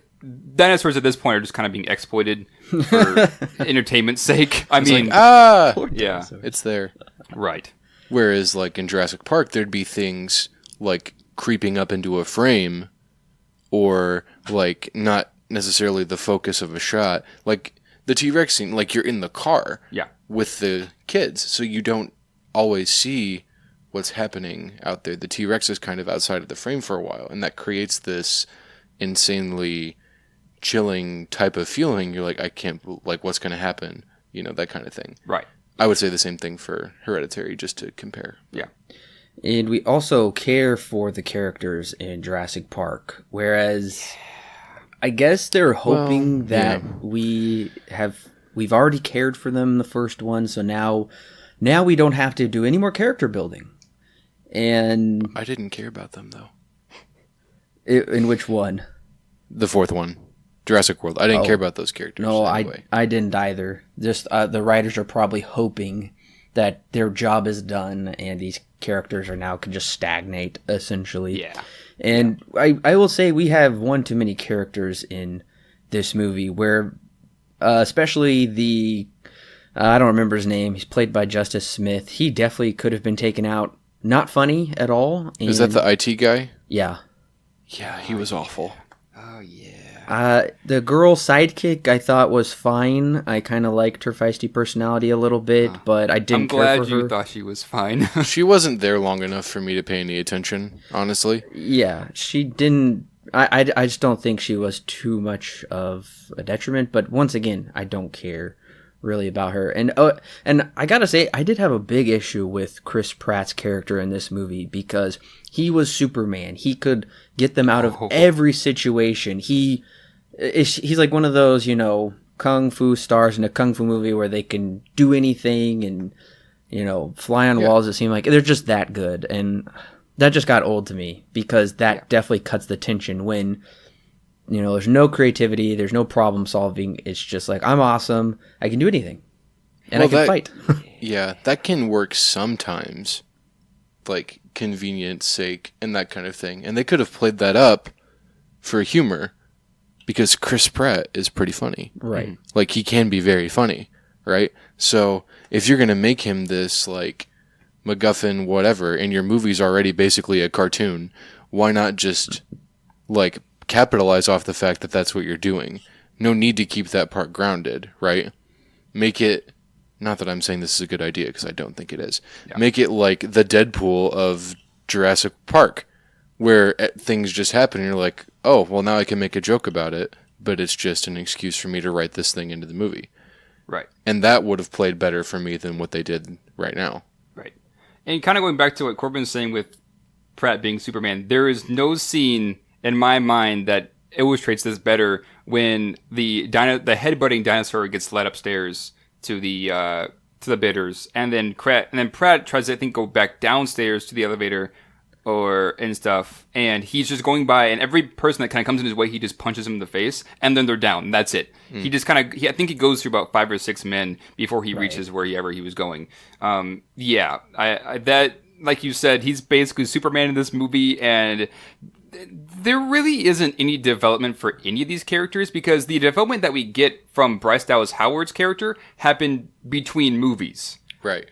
Speaker 2: dinosaurs at this point are just kind of being exploited for entertainment's sake. I mean,
Speaker 3: yeah, it's there.
Speaker 2: Right.
Speaker 3: Whereas, like in Jurassic Park, there'd be things like creeping up into a frame, or like not necessarily the focus of a shot. Like the T-Rex scene, like you're in the car, with the kids, so you don't always see what's happening out there. The T-Rex is kind of outside of the frame for a while, and that creates this insanely chilling type of feeling. You're like, I can't, like, what's going to happen? You know, that kind of thing.
Speaker 2: Right.
Speaker 3: I would say the same thing for Hereditary, just to compare.
Speaker 2: Yeah.
Speaker 1: And we also care for the characters in Jurassic Park, whereas I guess they're hoping
Speaker 3: Well,
Speaker 1: that
Speaker 3: yeah.
Speaker 1: we've already cared for them in the first one, so now we don't have to do any more character building. And
Speaker 3: I didn't care about them, though.
Speaker 1: in which one?
Speaker 3: The fourth one, Jurassic World. I didn't
Speaker 1: Oh.
Speaker 3: care about those characters.
Speaker 1: No,
Speaker 3: anyway.
Speaker 1: I didn't either. Just the writers are probably hoping that their job is done and these characters can just stagnate, essentially.
Speaker 2: Yeah.
Speaker 1: And I will say we have one too many characters in this movie where, especially the, I don't remember his name, he's played by Justice Smith. He definitely could have been taken out. Not funny at all.
Speaker 3: Is that the IT guy?
Speaker 1: Yeah.
Speaker 3: Yeah, he was awful.
Speaker 2: Oh yeah.
Speaker 1: The girl sidekick I thought was fine. I kind of liked her feisty personality a little bit, but I didn't care
Speaker 2: I'm
Speaker 1: for
Speaker 2: glad
Speaker 1: her.
Speaker 2: you thought she was fine.
Speaker 3: She wasn't there long enough for me to pay any attention, honestly.
Speaker 1: Yeah, she didn't. I just don't think she was too much of a detriment. But once again, I don't care really about her. And I gotta say, I did have a big issue with Chris Pratt's character in this movie because he was Superman. He could get them out of every situation. He's like one of those, kung fu stars in a kung fu movie where they can do anything and, fly on walls. It seemed like they're just that good. And that just got old to me because that definitely cuts the tension when, there's no creativity, there's no problem solving. It's just like, I'm awesome. I can do anything. And I can fight.
Speaker 3: Yeah, that can work sometimes, like convenience sake and that kind of thing. And they could have played that up for humor because Chris Pratt is pretty funny.
Speaker 1: Right.
Speaker 3: Like, he can be very funny, right? So if you're going to make him this, like, MacGuffin whatever, and your movie's already basically a cartoon, why not just, like, capitalize off the fact that that's what you're doing? No need to keep that part grounded, right? Make it, not that I'm saying this is a good idea, because I don't think it is. Yeah. Make it like the Deadpool of Jurassic Park, where things just happen and you're like, oh, well, now I can make a joke about it, but it's just an excuse for me to write this thing into the movie.
Speaker 2: Right.
Speaker 3: And that would have played better for me than what they did right now.
Speaker 2: Right. And kind of going back to what Corbin's saying with Pratt being Superman, there is no scene in my mind that illustrates this better when the headbutting dinosaur gets led upstairs to the bidders, and then Pratt tries to, I think, go back downstairs to the elevator and stuff, and he's just going by, and every person that kind of comes in his way, he just punches him in the face, and then they're down. And that's it. He just I think he goes through about 5 or 6 men before he reaches wherever he was going. That, like you said, he's basically Superman in this movie, and there really isn't any development for any of these characters because the development that we get from Bryce Dallas Howard's character happened between movies.
Speaker 3: Right.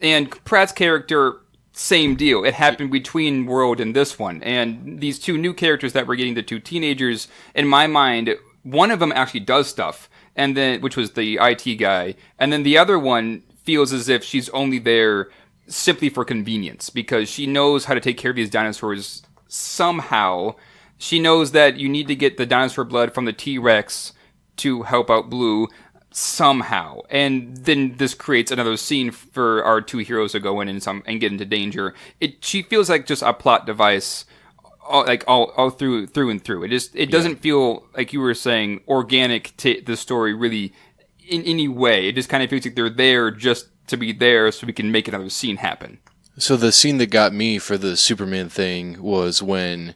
Speaker 2: And Pratt's character, same deal. It happened between World and this one. And these two new characters that we're getting, the two teenagers, in my mind, one of them actually does stuff, and then which was the IT guy, and then the other one feels as if she's only there simply for convenience because she knows how to take care of these dinosaurs somehow. She knows that you need to get the dinosaur blood from the T-Rex to help out Blue somehow. And then this creates another scene for our two heroes to go in and get into danger. She feels like just a plot device all through and through. It doesn't feel, like you were saying, organic to the story really in any way. It just kind of feels like they're there just to be there so we can make another scene happen.
Speaker 3: So the scene that got me for the Superman thing was when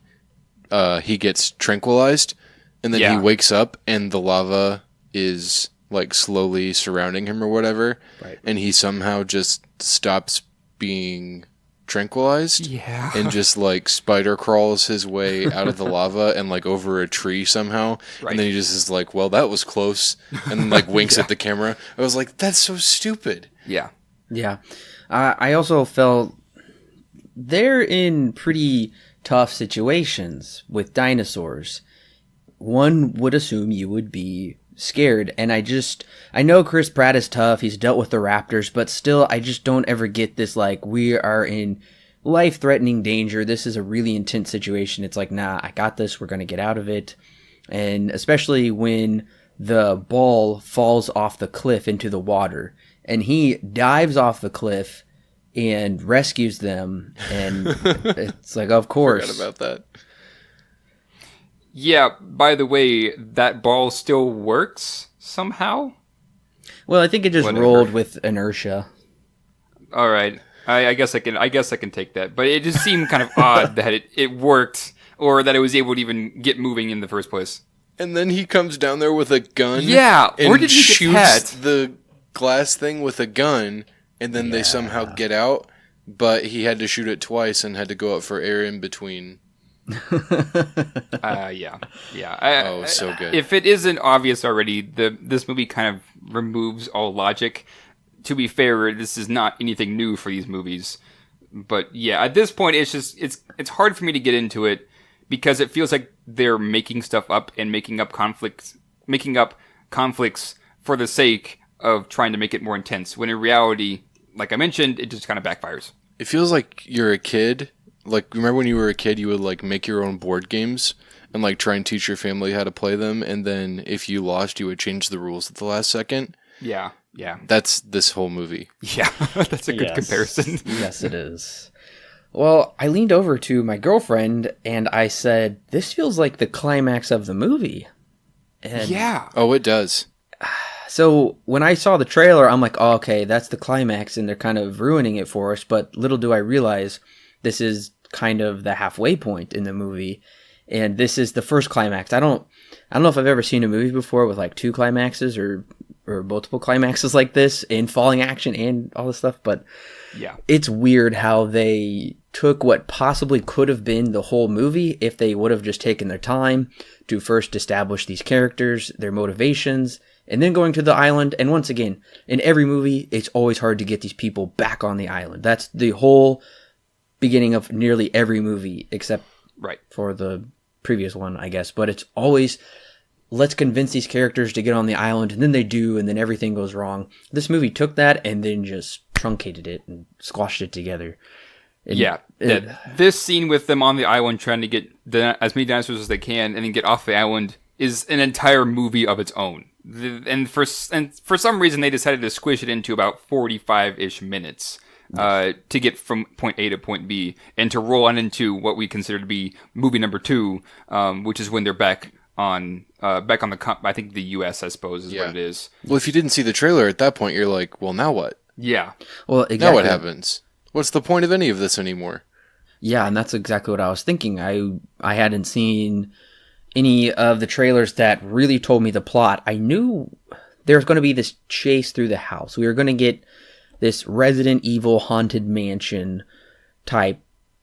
Speaker 3: he gets tranquilized, and then he wakes up, and the lava is like slowly surrounding him or whatever, right. And he somehow just stops being tranquilized, and just like spider crawls his way out of the lava and like over a tree somehow, right. And then he just is like, well, that was close, and like winks at the camera. I was like, that's so stupid.
Speaker 2: Yeah.
Speaker 1: I also felt they're in pretty tough situations with dinosaurs. One would assume you would be scared, and I know Chris Pratt is tough, he's dealt with the raptors, but still, I just don't ever get this, like, we are in life-threatening danger, this is a really intense situation. It's like, nah, I got this, we're gonna get out of it. And especially when the ball falls off the cliff into the water, and he dives off the cliff and rescues them, and it's like, of course.
Speaker 3: Forgot about that.
Speaker 2: Yeah, by the way, that ball still works somehow?
Speaker 1: Well, I think it just
Speaker 2: Whatever.
Speaker 1: rolled with inertia.
Speaker 2: All right. I guess I can take that. But it just seemed kind of odd that it worked or that it was able to even get moving in the first place.
Speaker 3: And then he comes down there with a gun.
Speaker 2: Yeah,
Speaker 3: and
Speaker 2: where did he get
Speaker 3: shoots
Speaker 2: that?
Speaker 3: the glass thing with a gun, and then they somehow get out. But he had to shoot it twice and had to go out for air in between.
Speaker 2: Yeah.
Speaker 3: So good.
Speaker 2: If it isn't obvious already, this movie kind of removes all logic. To be fair, this is not anything new for these movies. But yeah, at this point, it's hard for me to get into it because it feels like they're making stuff up and making up conflicts for the sake of trying to make it more intense. When in reality, like I mentioned, it just kind of backfires.
Speaker 3: It feels like you're a kid. Like, remember when you were a kid, you would, like, make your own board games and, like, try and teach your family how to play them, and then if you lost, you would change the rules at the last second?
Speaker 2: Yeah.
Speaker 3: That's this whole movie.
Speaker 2: Yeah, that's a good comparison.
Speaker 1: Yes, it is. Well, I leaned over to my girlfriend, and I said, this feels like the climax of the movie. And
Speaker 2: Yeah.
Speaker 3: Oh, it does.
Speaker 1: So when I saw the trailer, I'm like, oh, okay, that's the climax, and they're kind of ruining it for us, but little do I realize this is kind of the halfway point in the movie, and this is the first climax. I don't know if I've ever seen a movie before with like two climaxes or multiple climaxes like this in falling action and all this stuff, but
Speaker 2: Yeah.
Speaker 1: it's weird how they took what possibly could have been the whole movie if they would have just taken their time to first establish these characters, their motivations, and then going to the island. And once again, in every movie, it's always hard to get these people back on the island. That's the whole beginning of nearly every movie, except for the previous one, I guess. But it's always, let's convince these characters to get on the island, and then they do, and then everything goes wrong. This movie took that and then just truncated it and squashed it together. And
Speaker 2: This scene with them on the island trying to get as many dinosaurs as they can and then get off the island is an entire movie of its own. And for some reason, they decided to squish it into about 45-ish minutes. To get from point A to point B, and to roll on into what we consider to be movie number 2, which is when they're back on I think the U.S. I suppose is what it is.
Speaker 3: Well, if you didn't see the trailer at that point, you're like, well, now what?
Speaker 2: Yeah.
Speaker 1: Well, exactly.
Speaker 3: Now what happens? What's the point of any of this anymore?
Speaker 1: Yeah, and that's exactly what I was thinking. I hadn't seen any of the trailers that really told me the plot. I knew there was going to be this chase through the house. We were going to get this Resident Evil haunted mansion type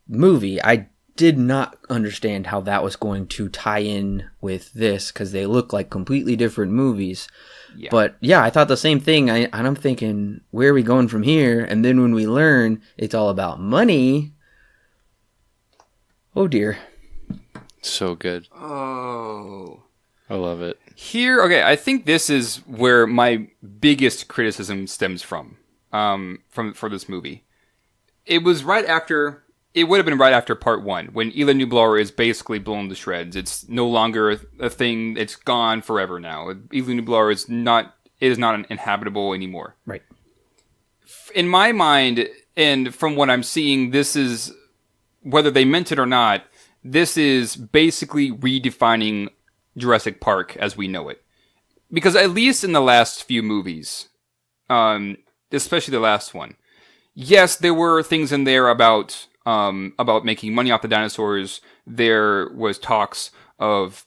Speaker 1: movie. I did not understand how that was going to tie in with this because they look like completely different movies. Yeah. But yeah, I thought the same thing. And I'm thinking, where are we going from here? And then when we learn it's all about money, oh dear.
Speaker 3: So good.
Speaker 2: Oh.
Speaker 3: I love it.
Speaker 2: Okay, I think this is where my biggest criticism stems from for this movie. It would have been right after part 1, when Ela Nublar is basically blown to shreds. It's no longer a thing. It's gone forever now. Ela Nublar is not inhabitable anymore.
Speaker 1: Right.
Speaker 2: In my mind, and from what I'm seeing, this is, whether they meant it or not, this is basically redefining Jurassic Park as we know it. Because at least in the last few movies, especially the last one, yes, there were things in there about making money off the dinosaurs. There was talks of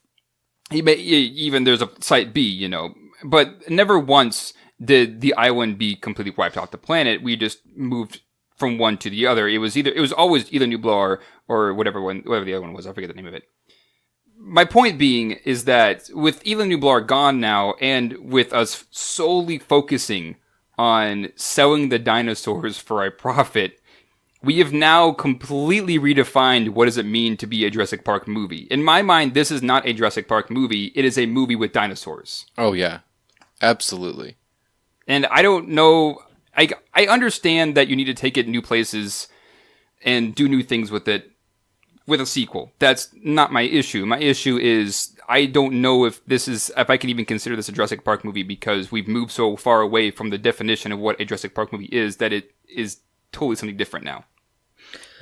Speaker 2: even there's a site B, but never once did the island be completely wiped off the planet. We just moved from one to the other. It was always either Nublar or whatever the other one was. I forget the name of it. My point being is that with Ela Nublar gone now, and with us solely focusing on selling the dinosaurs for a profit, we have now completely redefined what does it mean to be a Jurassic Park movie. In my mind, this is not a Jurassic Park movie. It is a movie with dinosaurs.
Speaker 3: Oh, yeah. Absolutely.
Speaker 2: And I don't know... I understand that you need to take it new places and do new things with it with a sequel. That's not my issue. My issue is I don't know if I can even consider this a Jurassic Park movie, because we've moved so far away from the definition of what a Jurassic Park movie is that it is totally something different now.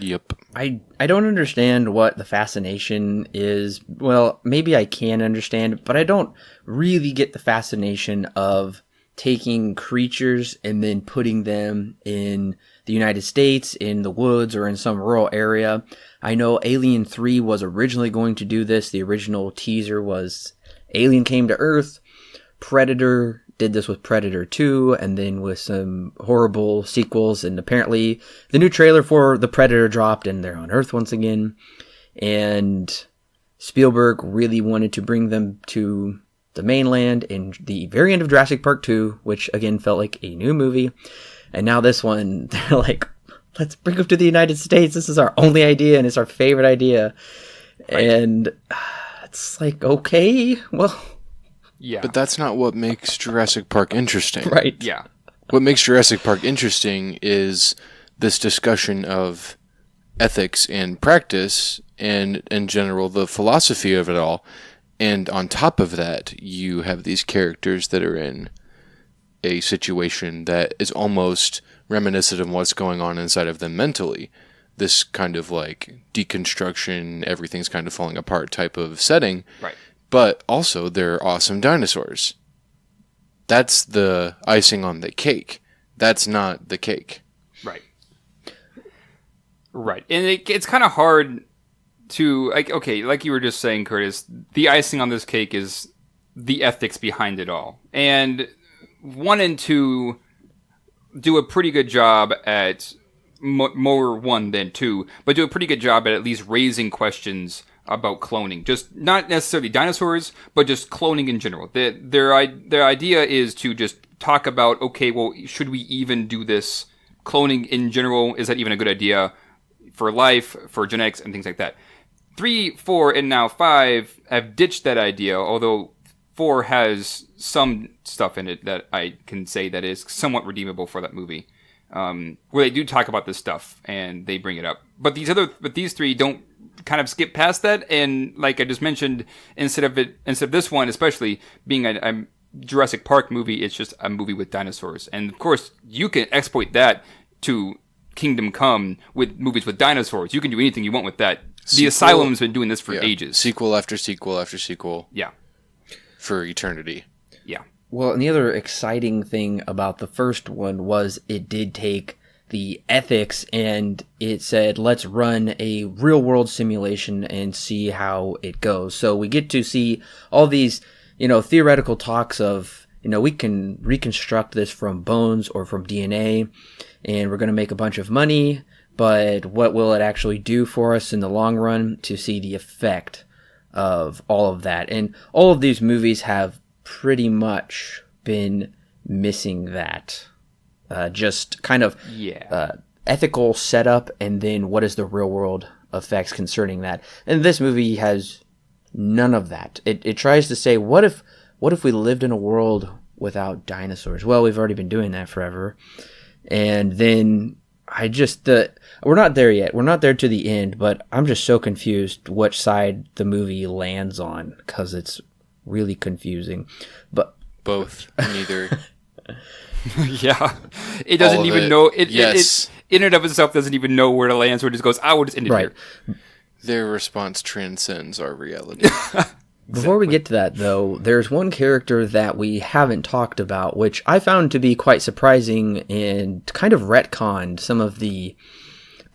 Speaker 3: Yep.
Speaker 1: I don't understand what the fascination is. Well, maybe I can understand, but I don't really get the fascination of taking creatures and then putting them in the United States, in the woods, or in some rural area. I know Alien 3 was originally going to do this. The original teaser was Alien came to Earth. Predator did this with Predator 2, and then with some horrible sequels, and apparently the new trailer for The Predator dropped, and they're on Earth once again. And Spielberg really wanted to bring them to the mainland in the very end of Jurassic Park 2, which again felt like a new movie. And now this one, they're like, let's bring them to the United States. This is our only idea, and it's our favorite idea. Right. And it's like, okay, well...
Speaker 2: Yeah.
Speaker 3: But that's not what makes Jurassic Park interesting.
Speaker 1: Right.
Speaker 2: Yeah.
Speaker 3: What makes Jurassic Park interesting is this discussion of ethics and practice and, in general, the philosophy of it all. And on top of that, you have these characters that are in a situation that is almost reminiscent of what's going on inside of them mentally. This kind of like deconstruction, everything's kind of falling apart type of setting.
Speaker 2: Right.
Speaker 3: But also, they're awesome dinosaurs. That's the icing on the cake. That's not the cake.
Speaker 2: Right. Right. And it's kind of hard to, like, okay, like you were just saying, Curtis, the icing on this cake is the ethics behind it all. And 1 and 2 do a pretty good job at more 1 than 2, but do a pretty good job at least raising questions about cloning. Just not necessarily dinosaurs, but just cloning in general. Their idea is to just talk about, okay, well, should we even do this? Cloning in general, is that even a good idea for life, for genetics, and things like that? 3, 4, and now 5 have ditched that idea, although 4 has some stuff in it that I can say that is somewhat redeemable for that movie, where they do talk about this stuff and they bring it up. But these 3 don't kind of skip past that, and like I just mentioned, instead of this one especially being a Jurassic Park movie, it's just a movie with dinosaurs. And of course, you can exploit that to Kingdom Come with movies with dinosaurs. You can do anything you want with that. The Asylum's been doing this for ages.
Speaker 3: Sequel after sequel after sequel.
Speaker 2: Yeah.
Speaker 3: For eternity.
Speaker 2: Yeah.
Speaker 1: Well, and the other exciting thing about the first one was it did take the ethics and it said, let's run a real world simulation and see how it goes. So we get to see all these, theoretical talks of, we can reconstruct this from bones or from DNA, and we're going to make a bunch of money, but what will it actually do for us in the long run, to see the effect of all of that. And all of these movies have pretty much been missing that. Just kind of ethical setup, and then what is the real world effects concerning that. And this movie has none of that. It tries to say, what if we lived in a world without dinosaurs? Well, we've already been doing that forever. And then we're not there yet. We're not there to the end, but I'm just so confused which side the movie lands on, because it's really confusing. But
Speaker 3: both, neither.
Speaker 2: Yeah, it doesn't even know. It in and of itself doesn't even know where to land, so it just goes, I will just end it here.
Speaker 3: Their response transcends our reality.
Speaker 1: Before we get to that, though, there's one character that we haven't talked about, which I found to be quite surprising and kind of retconned some of the,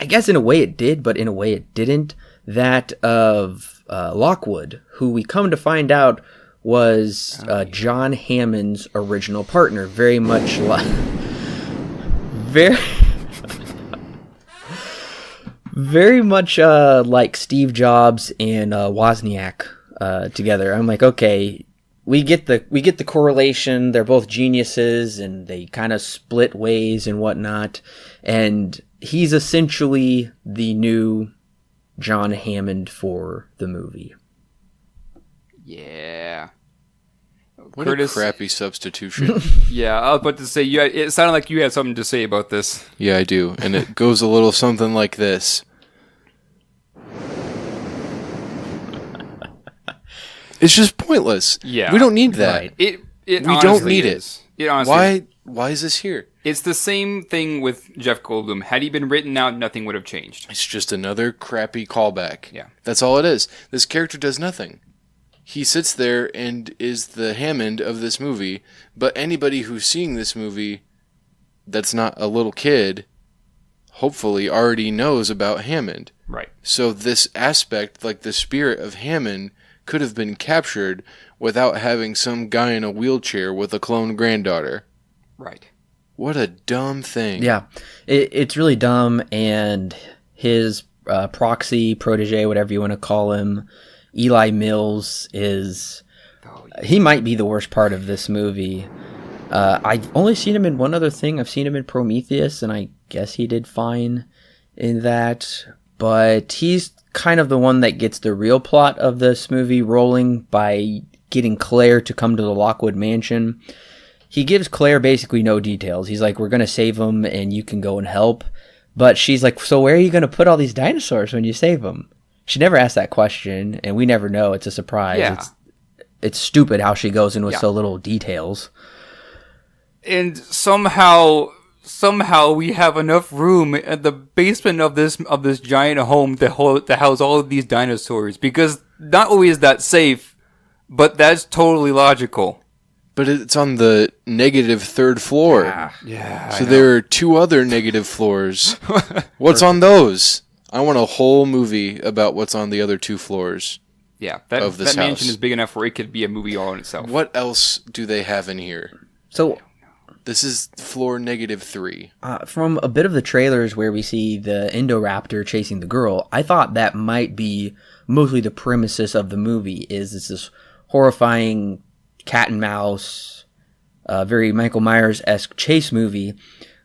Speaker 1: I guess in a way it did, but in a way it didn't, that of Lockwood, who we come to find out was John Hammond's original partner, very much like like Steve Jobs and Wozniak together. I'm like, okay, we get the correlation. They're both geniuses, and they kind of split ways and whatnot. And he's essentially the new John Hammond for the movie.
Speaker 2: Yeah.
Speaker 3: What
Speaker 2: Curtis,
Speaker 3: a crappy substitution.
Speaker 2: Yeah, I was about to say, it sounded like you had something to say about this.
Speaker 3: Yeah, I do. And it goes a little something like this. It's just pointless.
Speaker 2: Yeah.
Speaker 3: We don't need that.
Speaker 2: Right. We
Speaker 3: don't need
Speaker 2: it. It honestly
Speaker 3: Why why is this here?
Speaker 2: It's the same thing with Jeff Goldblum. Had he been written out, nothing would have changed.
Speaker 3: It's just another crappy callback.
Speaker 2: Yeah.
Speaker 3: That's all it is. This character does nothing. He sits there and is the Hammond of this movie, but anybody who's seeing this movie that's not a little kid hopefully already knows about Hammond.
Speaker 2: Right.
Speaker 3: So this aspect, like the spirit of Hammond, could have been captured without having some guy in a wheelchair with a clone granddaughter.
Speaker 2: Right.
Speaker 3: What a dumb thing.
Speaker 1: Yeah, it's really dumb, and his proxy, protege, whatever you want to call him, Eli Mills, he might be the worst part of this movie. I've only seen him in one other thing. I've seen him in Prometheus, and I guess he did fine in that. But he's kind of the one that gets the real plot of this movie rolling by getting Claire to come to the Lockwood Mansion. He gives Claire basically no details. He's like, we're going to save him, and you can go and help. But she's like, so where are you going to put all these dinosaurs when you save them? She never asked that question, and we never know. It's a surprise.
Speaker 2: Yeah.
Speaker 1: It's stupid how she goes in with so little details.
Speaker 2: And somehow we have enough room at the basement of this giant home to house all of these dinosaurs, because not only is that safe, but that's totally logical.
Speaker 3: But it's on the negative third floor.
Speaker 2: Yeah.
Speaker 3: So there are 2 other negative floors. What's on those? I want a whole movie about what's on the other 2 floors.
Speaker 2: Yeah,
Speaker 3: of this
Speaker 2: that mansion
Speaker 3: house.
Speaker 2: is big enough where it could be a movie all on itself.
Speaker 3: What else do they have in here?
Speaker 1: So
Speaker 3: This is floor negative 3.
Speaker 1: from a bit of the trailers where we see the Indoraptor chasing the girl, I thought that might be mostly the premises of the movie. Is this horrifying cat and mouse, very Michael Myers-esque chase movie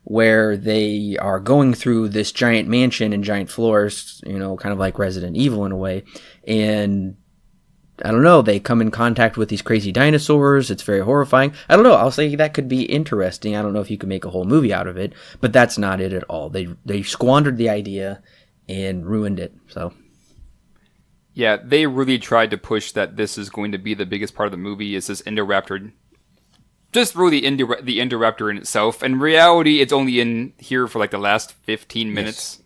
Speaker 1: where they are going through this giant mansion and giant floors, kind of like Resident Evil in a way. And I don't know, they come in contact with these crazy dinosaurs. It's very horrifying. I don't know. I'll say that could be interesting. I don't know if you could make a whole movie out of it, but that's not it at all. They squandered the idea and ruined it. So
Speaker 2: Yeah, they really tried to push that this is going to be the biggest part of the movie, is this Indoraptor. Just really the Indoraptor in itself. In reality, it's only in here for like the last 15 minutes.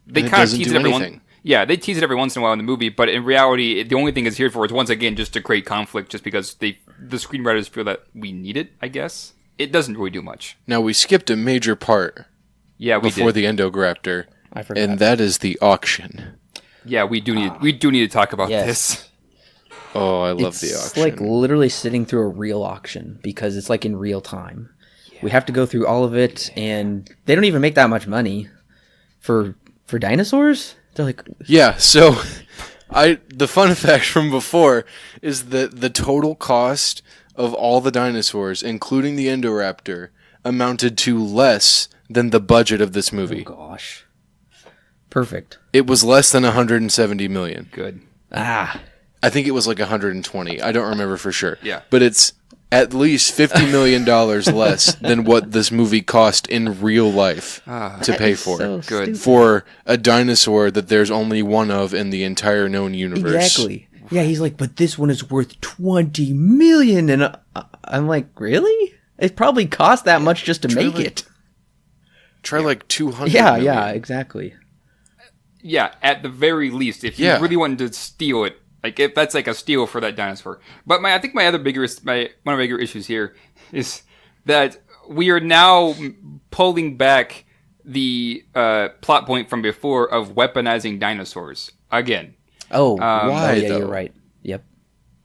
Speaker 2: They kind of tease it every once. Yeah, they tease it every once in a while in the movie, but in reality, the only thing it's here for is, once again, just to create conflict, just because the screenwriters feel that we need it, I guess. It doesn't really do much.
Speaker 3: Now, we skipped a major part before the Indoraptor,
Speaker 1: I forgot.
Speaker 3: and that is the auction.
Speaker 2: Yeah, we do need to talk about this.
Speaker 3: Oh, I love the
Speaker 1: It's
Speaker 3: auction.
Speaker 1: like literally sitting through a real auction because it's like in real time. Yeah. We have to go through all of it, and they don't even make that much money for dinosaurs. They're like,
Speaker 3: yeah. So, the fun fact from before is that the total cost of all the dinosaurs, including the Indoraptor, amounted to less than the budget of this movie.
Speaker 1: oh gosh, perfect.
Speaker 3: It was less than 170 million.
Speaker 2: Good.
Speaker 3: I think it was like 120. I don't remember for sure.
Speaker 2: Yeah.
Speaker 3: But it's at least $50 million less than what this movie cost in real life to pay for.
Speaker 1: So
Speaker 2: Good.
Speaker 1: stupid.
Speaker 3: For a dinosaur that there's only one of in the entire known universe.
Speaker 1: Exactly. Yeah, he's like, but this one is worth 20 million, and I'm like, really? It probably cost that much just to make it.
Speaker 3: Try like 200
Speaker 1: Yeah,
Speaker 3: million.
Speaker 1: yeah, exactly.
Speaker 2: Yeah, at the very least, if you really wanted to steal it, like if that's like a steal for that dinosaur. But one of the bigger issues here is that we are now pulling back the plot point from before of weaponizing dinosaurs again.
Speaker 1: Oh,
Speaker 3: why,
Speaker 1: yeah,
Speaker 3: though?
Speaker 1: you're right. Yep.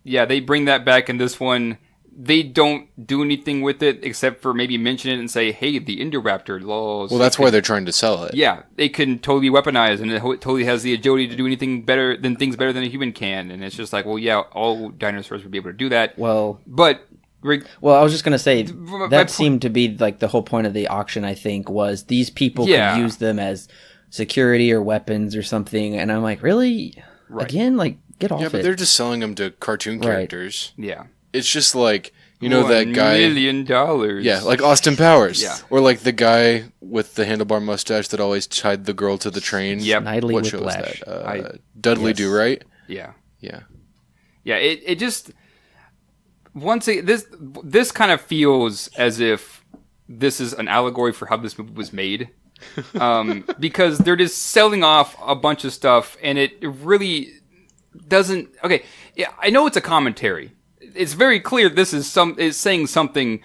Speaker 2: Yeah, they bring that back in this one. They don't do anything with it except for maybe mention it and say, hey, the Indoraptor.
Speaker 3: Well, that's why they're trying to sell it.
Speaker 2: Yeah, they can totally weaponize, and it totally has the agility to do anything better than a human can. And it's just like, well, yeah, all dinosaurs would be able to do that.
Speaker 1: Well,
Speaker 2: I
Speaker 1: was just going to say,
Speaker 2: my
Speaker 1: that seemed to be like the whole point of the auction, I think, was these people could use them as security or weapons or something. And I'm like, really?
Speaker 2: Right.
Speaker 1: Again? Like, get off it.
Speaker 3: Yeah, but they're just selling them to cartoon characters.
Speaker 2: Yeah.
Speaker 3: It's just like, that guy...
Speaker 2: $1 million.
Speaker 3: Yeah, like Austin Powers.
Speaker 2: Yeah.
Speaker 3: Or like the guy with the handlebar mustache that always tied the girl to the train.
Speaker 2: Yep.
Speaker 1: Snidely
Speaker 3: What show is
Speaker 1: Whiplash.
Speaker 3: that? Dudley Do Right?
Speaker 2: Yeah.
Speaker 3: Yeah.
Speaker 2: Yeah, it just... this kind of feels as if this is an allegory for how this movie was made. Because they're just selling off a bunch of stuff, and it really doesn't. Okay, yeah, I know it's a commentary. It's very clear this is saying something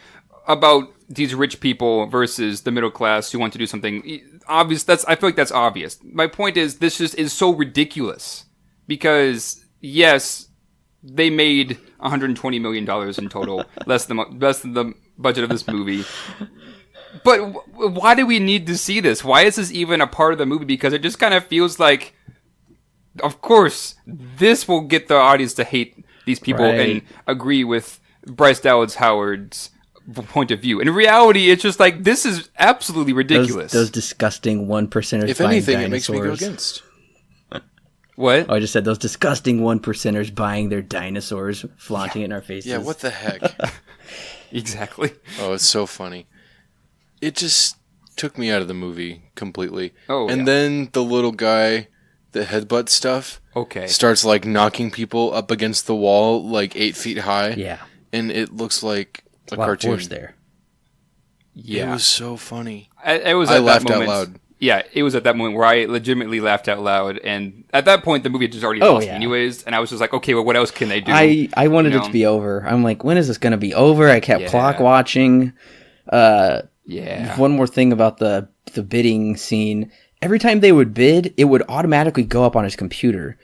Speaker 2: about these rich people versus the middle class who want to do something obvious. I feel like that's obvious. My point is, this just is so ridiculous because yes, they made $120 million in total, less than the budget of this movie. But why do we need to see this? Why is this even a part of the movie? Because it just kind of feels like, of course, this will get the audience to hate these people and agree with Bryce Dallas Howard's point of view. In reality, it's just like, this is absolutely ridiculous.
Speaker 1: Those disgusting 1%ers.
Speaker 3: If anything, it makes me go against.
Speaker 2: What?
Speaker 1: Oh, I just said those disgusting 1%ers buying their dinosaurs, flaunting it in our faces.
Speaker 3: Yeah, what the heck?
Speaker 2: Exactly.
Speaker 3: Oh, it's so funny. It just took me out of the movie completely.
Speaker 2: Oh,
Speaker 3: and then the little guy, the headbutt stuff, starts like knocking people up against the wall like 8 feet high.
Speaker 1: Yeah.
Speaker 3: And it looks like a
Speaker 1: lot
Speaker 3: cartoon.
Speaker 1: Of force there.
Speaker 2: Yeah.
Speaker 3: It was so funny.
Speaker 2: I
Speaker 3: laughed out loud.
Speaker 2: Yeah, it was at that moment where I legitimately laughed out loud, and at that point the movie had just already lost anyways, and I was just like, okay, well, what else can they do?
Speaker 1: I wanted it to be over. I'm like, when is this going to be over? I kept clock watching. One more thing about the bidding scene. Every time they would bid, it would automatically go up on his computer.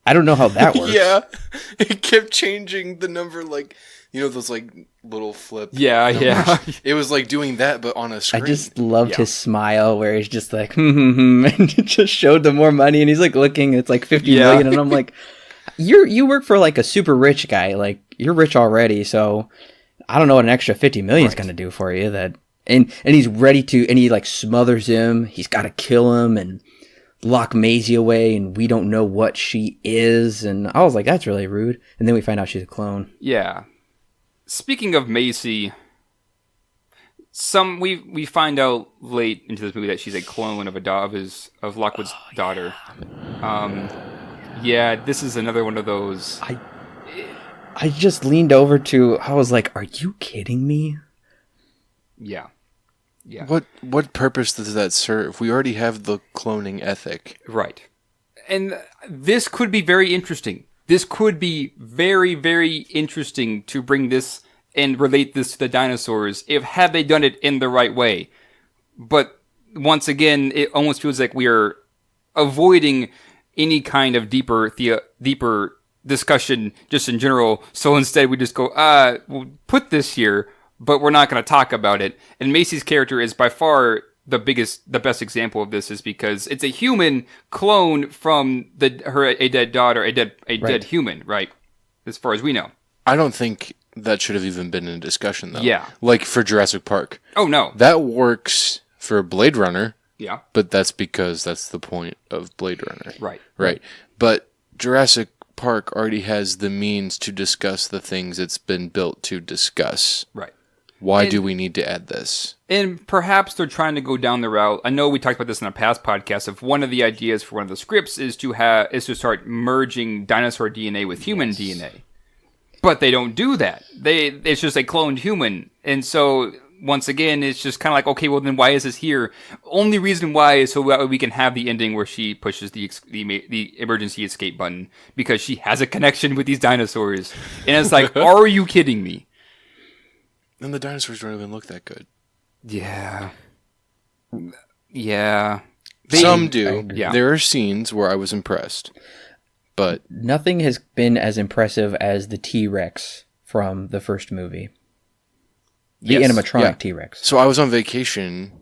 Speaker 1: I don't know how that works.
Speaker 3: Yeah, it kept changing the number, like, you know, those like little flip.
Speaker 2: Yeah,
Speaker 3: numbers.
Speaker 2: yeah.
Speaker 3: It was like doing that, but on a screen.
Speaker 1: I just loved his smile, where he's just like, and it just showed them more money, and he's like looking, it's like 50 million, and I'm like, you work for like a super rich guy, like you're rich already, so I don't know what an extra 50 million is going to do for you. And he's ready to, and he like smothers him. He's got to kill him and lock Maisie away, and we don't know what she is. And I was like, that's really rude. And then we find out she's a clone.
Speaker 2: Yeah. Speaking of Macy, we find out late into this movie that she's a clone of Lockwood's daughter. Yeah, this is another one of those.
Speaker 1: I just leaned over I was like, are you kidding me?
Speaker 2: Yeah. Yeah.
Speaker 3: What purpose does that serve? We already have the cloning ethic.
Speaker 2: Right. And this could be very interesting. This could be very, very interesting to bring this and relate this to the dinosaurs had they done it in the right way. But once again, it almost feels like we are avoiding any kind of deeper discussion just in general. So instead we just go, we'll put this here, but we're not going to talk about it. And Macy's character is by far the best example of this, is because it's a human clone from a dead daughter, a dead human, right? As far as we know.
Speaker 3: I don't think that should have even been in discussion, though.
Speaker 2: Yeah.
Speaker 3: Like for Jurassic Park.
Speaker 2: Oh, no.
Speaker 3: That works for Blade Runner.
Speaker 2: Yeah.
Speaker 3: But that's because that's the point of Blade Runner.
Speaker 2: Right.
Speaker 3: Right. But Jurassic Park already has the means to discuss the things it's been built to discuss.
Speaker 2: Right.
Speaker 3: Why do we need to add this?
Speaker 2: And perhaps they're trying to go down the route. I know we talked about this in a past podcast. Of one of the ideas for one of the scripts is to start merging dinosaur DNA with human DNA, but they don't do that. It's just a cloned human, and so once again, it's just kind of like, okay, well then why is this here? Only reason why is so we can have the ending where she pushes the emergency escape button because she has a connection with these dinosaurs, and it's like, are you kidding me?
Speaker 3: And the dinosaurs don't even look that good.
Speaker 2: Yeah. Yeah.
Speaker 3: Some do.
Speaker 2: Yeah.
Speaker 3: There are scenes where I was impressed. But
Speaker 1: nothing has been as impressive as the T-Rex from the first movie. The animatronic T-Rex.
Speaker 3: So I was on vacation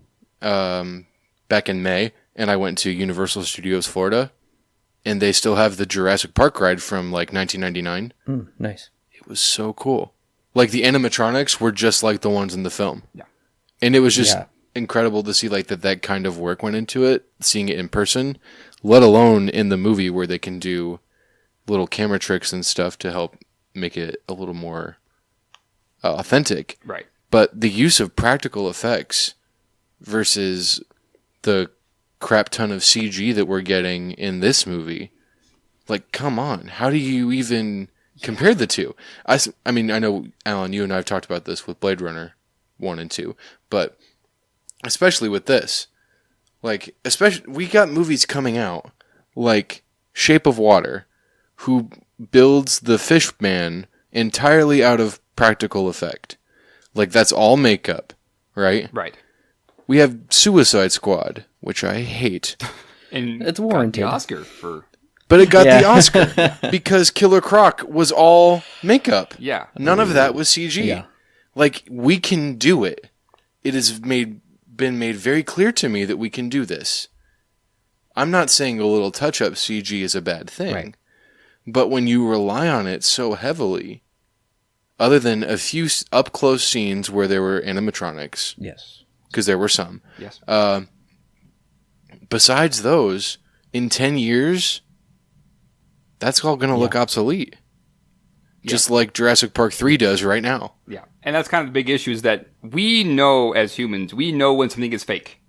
Speaker 3: back in May, and I went to Universal Studios Florida, and they still have the Jurassic Park ride from like 1999.
Speaker 1: Nice.
Speaker 3: It was so cool. Like, the animatronics were just like the ones in the film.
Speaker 2: Yeah.
Speaker 3: And it was just incredible to see like that kind of work went into it, seeing it in person, let alone in the movie where they can do little camera tricks and stuff to help make it a little more authentic.
Speaker 2: Right.
Speaker 3: But the use of practical effects versus the crap ton of CG that we're getting in this movie, like, come on. How do you even compare the two? I mean, I know, Alan, you and I have talked about this with Blade Runner, 1 and 2. But especially with this, like, especially we got movies coming out like Shape of Water, who builds the fish man entirely out of practical effect. Like, that's all makeup, right?
Speaker 2: Right.
Speaker 3: We have Suicide Squad, which I hate.
Speaker 2: And
Speaker 1: It's warranted.
Speaker 2: got the Oscar for...
Speaker 3: But it got the Oscar because Killer Croc was all makeup.
Speaker 2: Yeah.
Speaker 3: None of that was CG.
Speaker 1: Yeah.
Speaker 3: Like, we can do it. It has been made very clear to me that we can do this. I'm not saying a little touch-up CG is a bad thing.
Speaker 1: Right.
Speaker 3: But when you rely on it so heavily, other than a few up-close scenes where there were animatronics,
Speaker 1: Yes.
Speaker 3: because there were some,
Speaker 2: Yes.
Speaker 3: besides those, in 10 years, that's all going to look obsolete. Just like Jurassic Park 3 does right now.
Speaker 2: Yeah. And that's kind of the big issue is that we know as humans, we know when something is fake.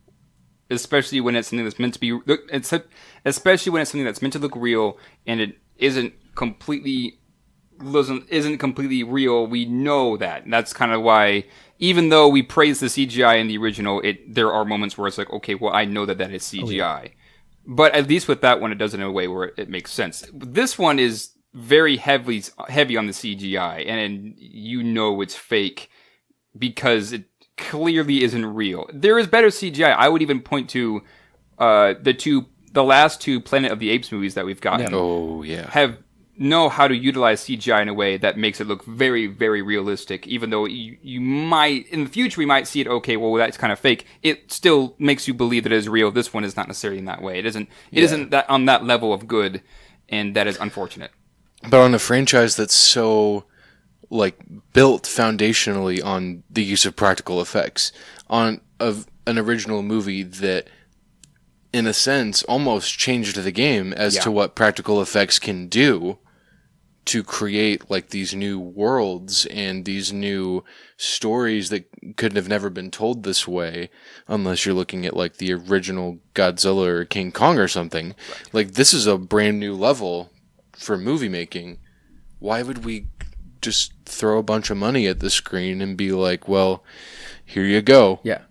Speaker 2: Especially when it's something that's meant to be, especially when it's something that's meant to look real and it isn't completely real. We know that. And that's kind of why, even though we praise the CGI in the original, there are moments where it's like, okay, well, I know that is CGI. Oh, yeah. But at least with that one, it does it in a way where it makes sense. This one is very heavy on the CGI, and you know it's fake because it clearly isn't real. There is better CGI. I would even point to the last two Planet of the Apes movies that we've gotten.
Speaker 3: Oh yeah,
Speaker 2: know how to utilize CGI in a way that makes it look very, very realistic. Even though you might in the future we might see it. Okay, well that's kind of fake. It still makes you believe that it is real. This one is not necessarily in that way. It isn't. It isn't that on that level of good, and that is unfortunate.
Speaker 3: But on a franchise that's so built foundationally on the use of practical effects, on an original movie that, in a sense, almost changed the game as to what practical effects can do to create these new worlds and these new stories that could have never been told this way, unless you're looking at the original Godzilla or King Kong or something. Right. This is a brand new level for movie making. Why would we just throw a bunch of money at the screen and be like, well, here you go?
Speaker 1: Yeah.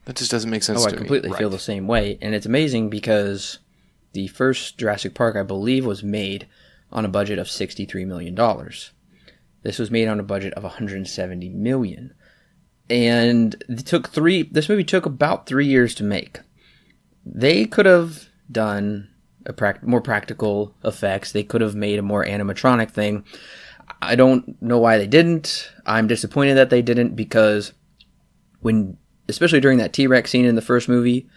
Speaker 3: That just doesn't make sense to me.
Speaker 1: I completely feel the same way. And it's amazing because the first Jurassic Park, I believe, was made on a budget of $63 million. This was made on a budget of $170 million. And this movie took about 3 years to make. They could have done more practical effects. They could have made a more animatronic thing. I don't know why they didn't. I'm disappointed that they didn't because especially during that T-Rex scene in the first movie,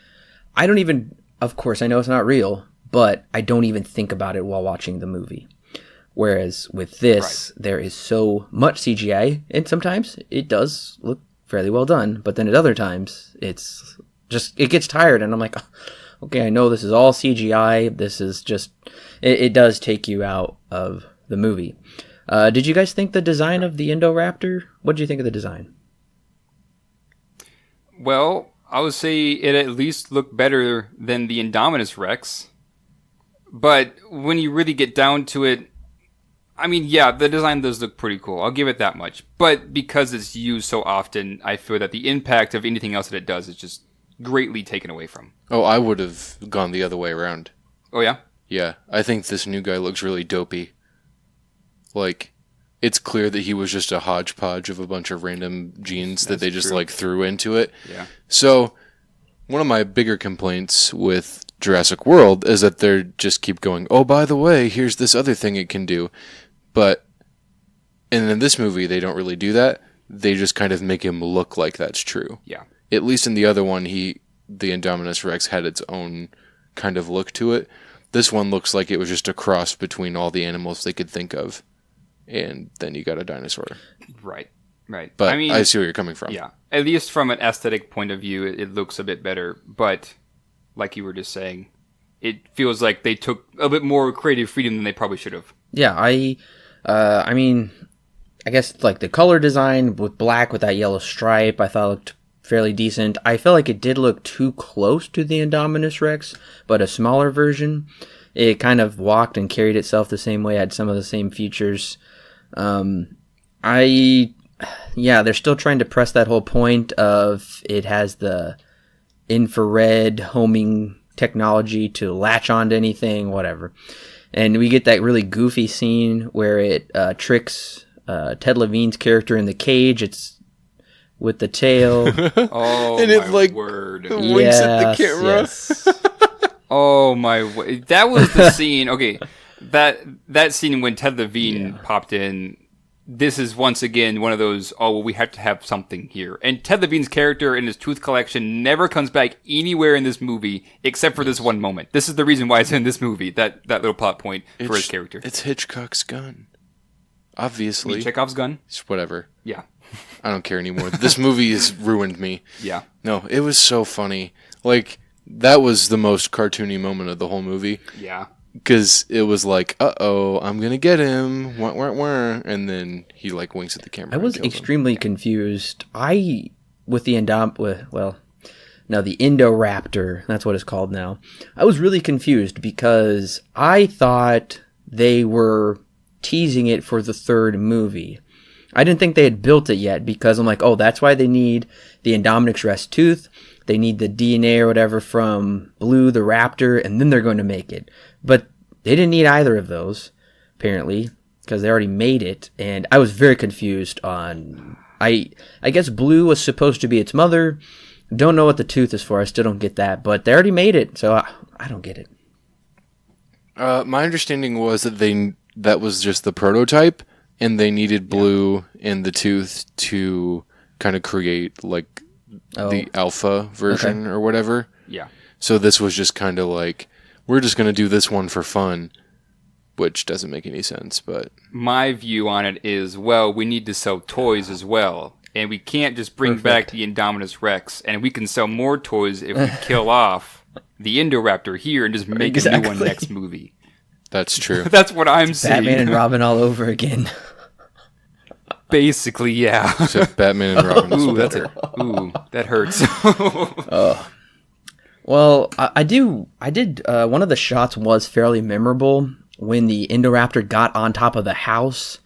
Speaker 1: of course I know it's not real, but I don't even think about it while watching the movie. Whereas with this, there is so much CGI, and sometimes it does look fairly well done, but then at other times, it gets tired, and I'm like, okay, I know this is all CGI. This is just, it does take you out of the movie. Did you guys think the design of the Indoraptor? What did you think of the design?
Speaker 2: Well, I would say it at least looked better than the Indominus Rex. But when you really get down to it, I mean, yeah, the design does look pretty cool. I'll give it that much. But because it's used so often, I feel that the impact of anything else that it does is just greatly taken away from.
Speaker 3: Oh, I would have gone the other way around.
Speaker 2: Oh, yeah?
Speaker 3: Yeah, I think this new guy looks really dopey. It's clear that he was just a hodgepodge of a bunch of random genes that they just threw into it.
Speaker 2: Yeah.
Speaker 3: So, one of my bigger complaints with Jurassic World is that they just keep going, oh, by the way, here's this other thing it can do. And in this movie, they don't really do that. They just kind of make him look like that's true.
Speaker 2: Yeah.
Speaker 3: At least in the other one, the Indominus Rex had its own kind of look to it. This one looks like it was just a cross between all the animals they could think of. And then you got a dinosaur.
Speaker 2: Right.
Speaker 3: But I see where you're coming from.
Speaker 2: Yeah. At least from an aesthetic point of view, it looks a bit better. But like you were just saying, it feels like they took a bit more creative freedom than they probably should have.
Speaker 1: Yeah, I guess the color design with black with that yellow stripe, I thought looked fairly decent. I felt like it did look too close to the Indominus Rex, but a smaller version. It kind of walked and carried itself the same way, had some of the same features. I yeah, they're still trying to press that whole point of it has the infrared homing technology to latch onto anything, whatever. And we get that really goofy scene where it tricks Ted Levine's character in the cage. It's with the tail.
Speaker 2: Oh,
Speaker 3: and it
Speaker 2: my word.
Speaker 3: winks at the camera.
Speaker 1: Yes.
Speaker 2: Oh my! That was the scene. Okay, that scene when Ted Levine popped in. This is once again one of those. Oh, well, we have to have something here. And Ted Levine's character and his tooth collection never comes back anywhere in this movie except for this one moment. This is the reason why it's in this movie. That little plot point for his character.
Speaker 3: It's Hitchcock's gun. Obviously,
Speaker 2: Chekhov's gun.
Speaker 3: It's whatever.
Speaker 2: Yeah.
Speaker 3: I don't care anymore. This movie has ruined me.
Speaker 2: Yeah.
Speaker 3: No, it was so funny. Like, that was the most cartoony moment of the whole movie.
Speaker 2: Yeah.
Speaker 3: Because it was like, uh-oh, I'm going to get him. Wah, wah, wah. And then he, like, winks at the camera.
Speaker 1: I was extremely confused. With the Indoraptor, that's what it's called now. I was really confused because I thought they were teasing it for the third movie. I didn't think they had built it yet because I'm like, oh, that's why they need the Indominus Rex tooth. They need the DNA or whatever from Blue the Raptor, and then they're going to make it. But they didn't need either of those, apparently, because they already made it. And I was very confused on... I guess Blue was supposed to be its mother. Don't know what the tooth is for. I still don't get that. But they already made it, so I don't get it.
Speaker 3: My understanding was that that was just the prototype, and they needed Blue and the tooth to kind of create, like, the alpha version or whatever.
Speaker 2: Yeah.
Speaker 3: So this was just kind of like, we're just going to do this one for fun, which doesn't make any sense, but...
Speaker 2: My view on it is, well, we need to sell toys as well, and we can't just bring back the Indominus Rex, and we can sell more toys if we kill off the Indoraptor here and just make a new one next movie.
Speaker 3: That's true.
Speaker 2: That's what I'm saying.
Speaker 1: Batman and Robin all over again.
Speaker 2: Basically, yeah.
Speaker 3: Except Batman and Robin.
Speaker 2: Ooh, that hurts.
Speaker 1: Well, I did. One of the shots was fairly memorable when the Indoraptor got on top of the house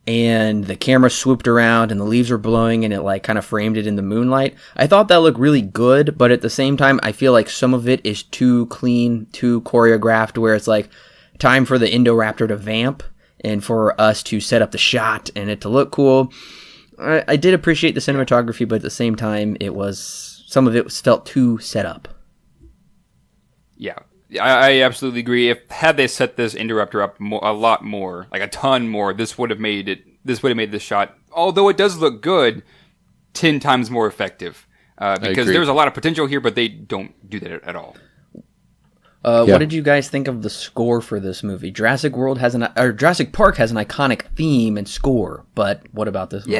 Speaker 1: and the camera swooped around and the leaves were blowing and it like kind of framed it in the moonlight. I thought that looked really good, but at the same time, I feel like some of it is too clean, too choreographed, where it's like time for the Indoraptor to vamp and for us to set up the shot and it to look cool. I did appreciate the cinematography, but at the same time, some of it felt too set up.
Speaker 2: Yeah, I absolutely agree. Had they set this Indoraptor up a lot more, like a ton more, this would have made this shot, although it does look good, 10 times more effective. Because there's a lot of potential here, but they don't do that at all.
Speaker 1: What did you guys think of the score for this movie? Jurassic Park has an iconic theme and score, but what about this one?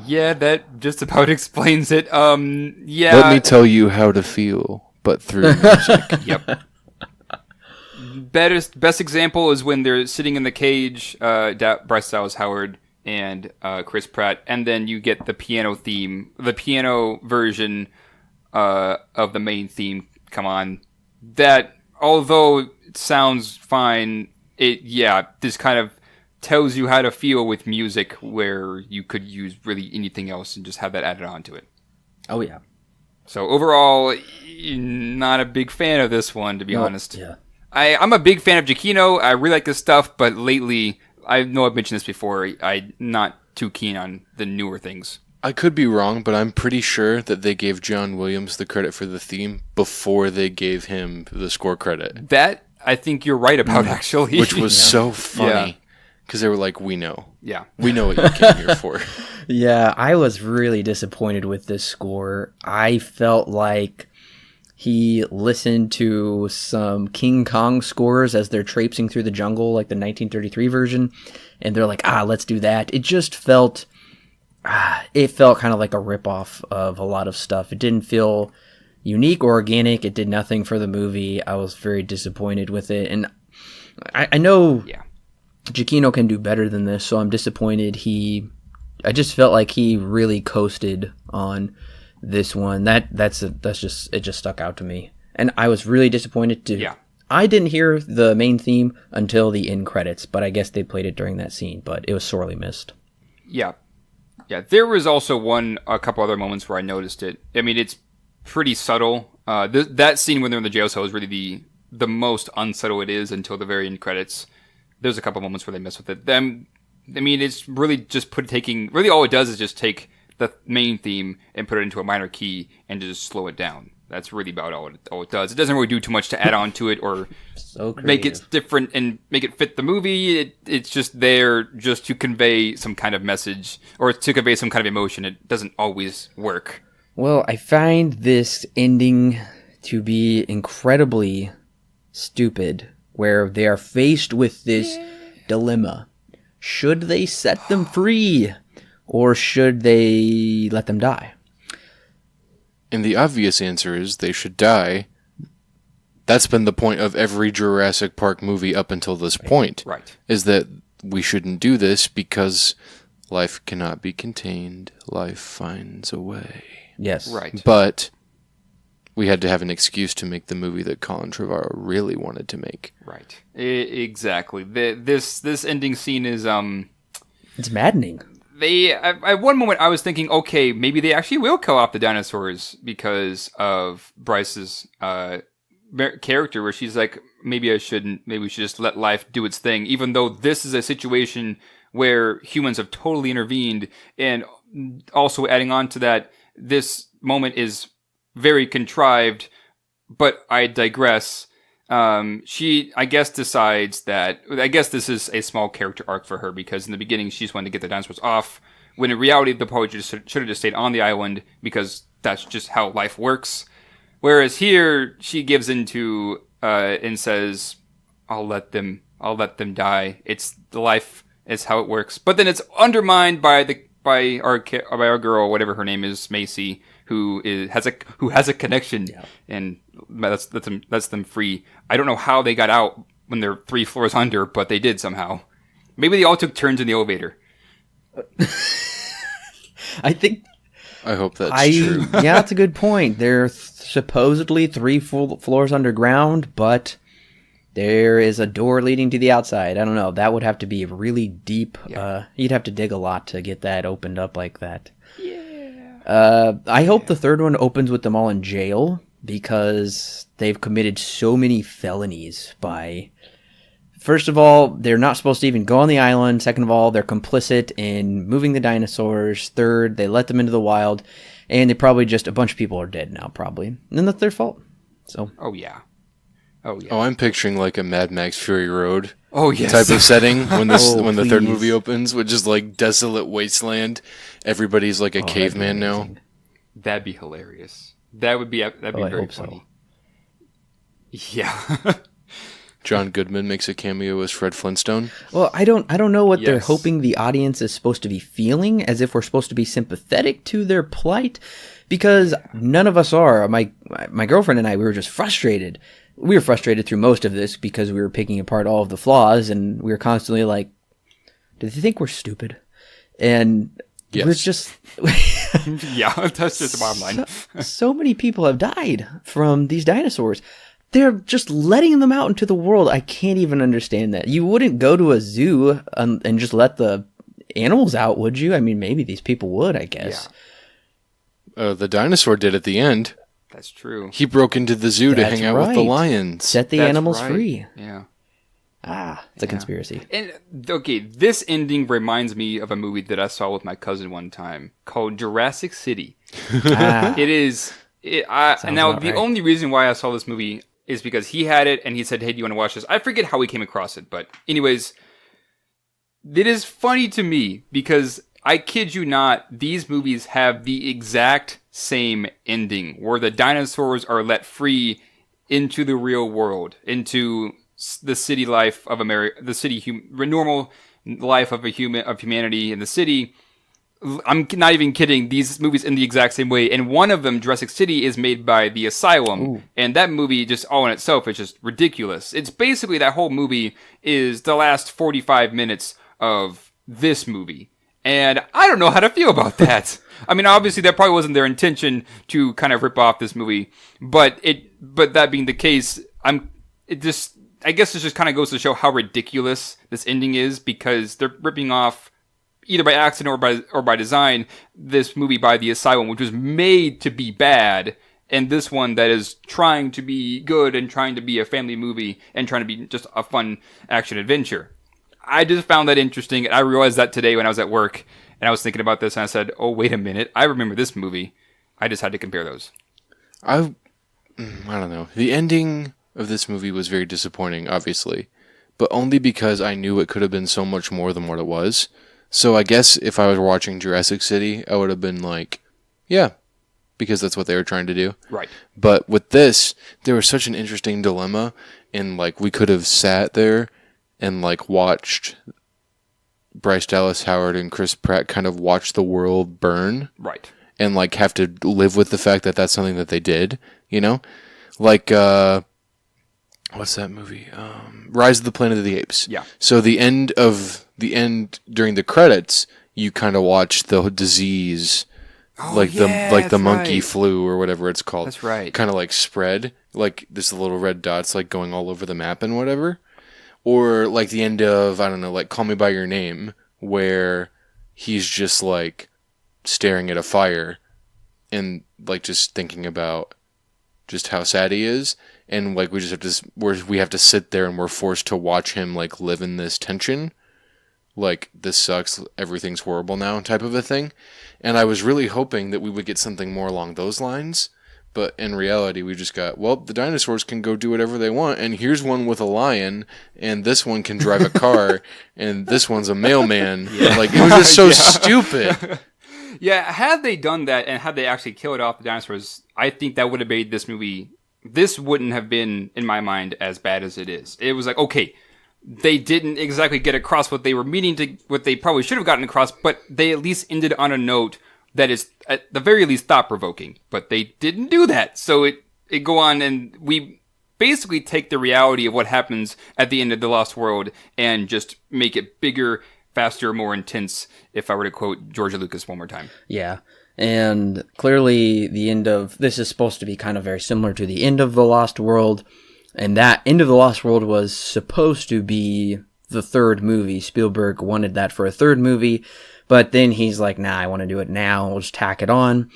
Speaker 2: Yeah, that just about explains it.
Speaker 3: Let me tell you how to feel, but through music.
Speaker 2: Yep. Best example is when they're sitting in the cage, Bryce Dallas Howard and Chris Pratt, and then you get the piano theme, the piano version of the main theme come on. That, although it sounds fine, this kind of tells you how to feel with music where you could use really anything else and just have that added on to it.
Speaker 1: Oh, yeah.
Speaker 2: So overall, not a big fan of this one, to be honest.
Speaker 1: Yeah.
Speaker 2: I'm a big fan of Giacchino. I really like this stuff, but lately, I know I've mentioned this before, I'm not too keen on the newer things.
Speaker 3: I could be wrong, but I'm pretty sure that they gave John Williams the credit for the theme before they gave him the score credit.
Speaker 2: That, I think you're right about, actually.
Speaker 3: Which was so funny. Because they were like, we know.
Speaker 2: Yeah.
Speaker 3: We know what you came here for.
Speaker 1: Yeah, I was really disappointed with this score. I felt like he listened to some King Kong scores as they're traipsing through the jungle, like the 1933 version, and they're like, let's do that. It just felt, kind of like a ripoff of a lot of stuff. It didn't feel unique or organic. It did nothing for the movie. I was very disappointed with it, and I know...
Speaker 2: Yeah.
Speaker 1: Giacchino can do better than this, so I'm disappointed. I just felt like he really coasted on this one. It just stuck out to me, and I was really disappointed to.
Speaker 2: Yeah.
Speaker 1: I didn't hear the main theme until the end credits, but I guess they played it during that scene, but it was sorely missed.
Speaker 2: Yeah. Yeah, there was also a couple other moments where I noticed it. I mean, it's pretty subtle. That scene when they're in the jail cell is really the most unsubtle it is until the very end credits. There's a couple moments where they mess with it. I mean, it's really just really all it does is just take the main theme and put it into a minor key and just slow it down. That's really about all it does. It doesn't really do too much to add on to it or make it different and make it fit the movie. It's just there just to convey some kind of message or to convey some kind of emotion. It doesn't always work.
Speaker 1: Well, I find this ending to be incredibly stupid, where they are faced with this dilemma. Should they set them free, or should they let them die?
Speaker 3: And the obvious answer is they should die. That's been the point of every Jurassic Park movie up until this point.
Speaker 2: Right.
Speaker 3: Is that we shouldn't do this because life cannot be contained. Life finds a way.
Speaker 1: Yes.
Speaker 2: Right.
Speaker 3: But we had to have an excuse to make the movie that Colin Trevorrow really wanted to make.
Speaker 2: Right. Exactly. This ending scene is
Speaker 1: It's maddening.
Speaker 2: At one moment I was thinking, okay, maybe they actually will kill off the dinosaurs because of Bryce's character, where she's like, maybe we should just let life do its thing, even though this is a situation where humans have totally intervened. And also adding on to that, this moment is very contrived, but I digress. She, I guess, decides that, I guess this is a small character arc for her, because in the beginning she's wanting to get the dinosaurs off, when in reality the probably should have just stayed on the island, because that's just how life works. Whereas here she gives into and says, I'll let them die. It's the life is how it works. But then it's undermined by our girl, whatever her name is, Macy, who has a connection, and that's them free. I don't know how they got out when they're 3 floors under, but they did somehow. Maybe they all took turns in the elevator.
Speaker 3: I hope that's true.
Speaker 1: Yeah, that's a good point. They're supposedly 3 floors underground, but there is a door leading to the outside. I don't know. That would have to be really deep.
Speaker 2: Yeah.
Speaker 1: You'd have to dig a lot to get that opened up like that. I hope the third one opens with them all in jail, because they've committed so many felonies by... First of all, they're not supposed to even go on the island. Second of all, they're complicit in moving the dinosaurs. Third, they let them into the wild. And they probably just... A bunch of people are dead now, probably. And that's their fault. So.
Speaker 2: Oh, yeah.
Speaker 3: Oh, I'm picturing like a Mad Max Fury Road
Speaker 2: yes.
Speaker 3: type of setting when
Speaker 1: when
Speaker 3: the third movie opens, with just like desolate wasteland. Everybody's like a caveman now.
Speaker 2: That'd be hilarious. That'd be very funny.
Speaker 1: So.
Speaker 2: Yeah.
Speaker 3: John Goodman makes a cameo as Fred Flintstone.
Speaker 1: Well, I don't know what they're hoping the audience is supposed to be feeling, as if we're supposed to be sympathetic to their plight, because none of us are. My girlfriend and I, we were just frustrated. We were frustrated through most of this because we were picking apart all of the flaws, and we were constantly like, do they think we're stupid? And we're just...
Speaker 2: Yeah, that's just the bottom line.
Speaker 1: So many people have died from these dinosaurs. They're just letting them out into the world. I can't even understand that. You wouldn't go to a zoo and just let the animals out, would you? I mean, maybe these people would, I guess.
Speaker 3: Yeah. The dinosaur did at the end.
Speaker 2: That's true.
Speaker 3: He broke into the zoo to hang out with the lions.
Speaker 1: Set the animals free.
Speaker 2: Yeah.
Speaker 1: It's a conspiracy.
Speaker 2: And okay, this ending reminds me of a movie that I saw with my cousin one time called Jurassic City. It is. And now the only reason why I saw this movie is because he had it and he said, "Hey, do you want to watch this?" I forget how we came across it, but anyways, it is funny to me because I kid you not, these movies have the exact same ending where the dinosaurs are let free into the real world, into the city life of America, normal life of humanity in the city. I'm not even kidding. These movies end the exact same way. And one of them, Jurassic City, is made by The Asylum. Ooh. And that movie, just all in itself, is just ridiculous. It's basically, that whole movie is the last 45 minutes of this movie. And I don't know how to feel about that. I mean, obviously, that probably wasn't their intention to kind of rip off this movie. But that being the case, I guess it just kind of goes to show how ridiculous this ending is, because they're ripping off, either by accident or by design, this movie by The Asylum, which was made to be bad, and this one that is trying to be good and trying to be a family movie and trying to be just a fun action adventure. I just found that interesting. I realized that today when I was at work, and I was thinking about this, and I said, oh, wait a minute, I remember this movie. I just had to compare those.
Speaker 3: I don't know. The ending of this movie was very disappointing, obviously, but only because I knew it could have been so much more than what it was. So I guess if I was watching Jurassic City, I would have been like, yeah, because that's what they were trying to do.
Speaker 2: Right.
Speaker 3: But with this, there was such an interesting dilemma, and like we could have sat there and like watched Bryce Dallas Howard and Chris Pratt kind of watch the world burn.
Speaker 2: Right.
Speaker 3: And like have to live with the fact that that's something that they did, you know? Like, what's that movie? Rise of the Planet of the Apes.
Speaker 2: Yeah.
Speaker 3: So the end during the credits, you kind of watch the disease, the monkey flu or whatever it's called.
Speaker 2: That's right.
Speaker 3: Kind of like spread, like this little red dots like going all over the map and whatever. Or like the end of, I don't know, like Call Me by Your Name, where he's just like staring at a fire and like just thinking about just how sad he is, and like we have to sit there and we're forced to watch him like live in this tension, like this sucks, everything's horrible now type of a thing. And I was really hoping that we would get something more along those lines, but in reality we just got, well, the dinosaurs can go do whatever they want, and here's one with a lion, and this one can drive a car, and this one's a mailman. Yeah. Like it was just so stupid.
Speaker 2: Yeah, had they done that and had they actually killed off the dinosaurs, I think that would have made this movie, this wouldn't have been, in my mind, as bad as it is. It was like, okay, they didn't exactly get across what they were meaning to, what they probably should have gotten across, but they at least ended on a note that is, at the very least, thought-provoking. But they didn't do that. So it go on, and we basically take the reality of what happens at the end of The Lost World and just make it bigger, faster, more intense, if I were to quote George Lucas one more time.
Speaker 1: Yeah. And clearly the end of this is supposed to be kind of very similar to the end of The Lost World. And that end of The Lost World was supposed to be the third movie. Spielberg wanted that for a third movie, but then he's like, nah, I want to do it now. We'll just tack it on.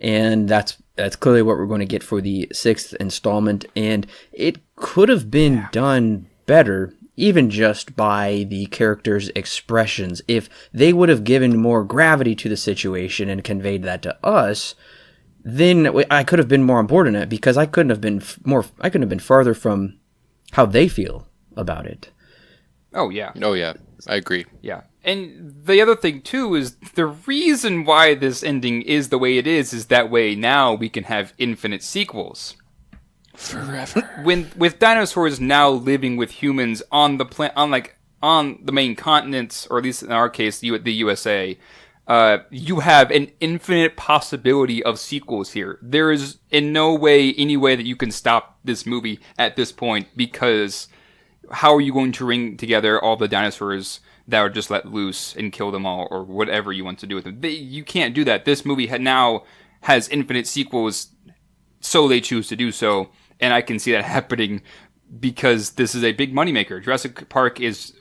Speaker 1: And that's clearly what we're going to get for the sixth installment. And it could have been done better, even just by the characters' expressions. If they would have given more gravity to the situation and conveyed that to us, then I could have been more on board in it, because I couldn't have been farther from how they feel about it.
Speaker 2: Oh yeah.
Speaker 3: I agree.
Speaker 2: Yeah. And the other thing too is the reason why this ending is the way it is that way now we can have infinite sequels.
Speaker 3: Forever.
Speaker 2: With dinosaurs now living with humans on the on the main continents, or at least in our case, the USA, you have an infinite possibility of sequels here. There is in no way, any way that you can stop this movie at this point, because how are you going to ring together all the dinosaurs that are just let loose and kill them all, or whatever you want to do with them? You can't do that. This movie now has infinite sequels, so they choose to do so. And I can see that happening because this is a big moneymaker. Jurassic Park is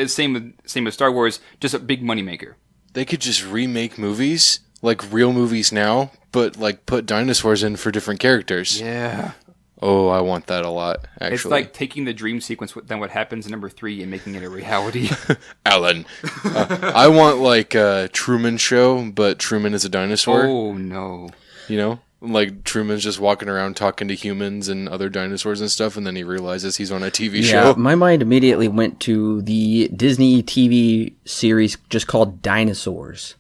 Speaker 2: same as Star Wars, just a big moneymaker.
Speaker 3: They could just remake movies, like real movies now, but like put dinosaurs in for different characters.
Speaker 2: Yeah.
Speaker 3: Oh, I want that a lot, actually.
Speaker 2: It's like taking the dream sequence, then what happens in number 3, and making it a reality.
Speaker 3: Alan. I want like a Truman Show, but Truman is a dinosaur.
Speaker 2: Oh, no.
Speaker 3: You know? Like Truman's just walking around talking to humans and other dinosaurs and stuff, and then he realizes he's on a TV show.
Speaker 1: My mind immediately went to the Disney TV series just called Dinosaurs.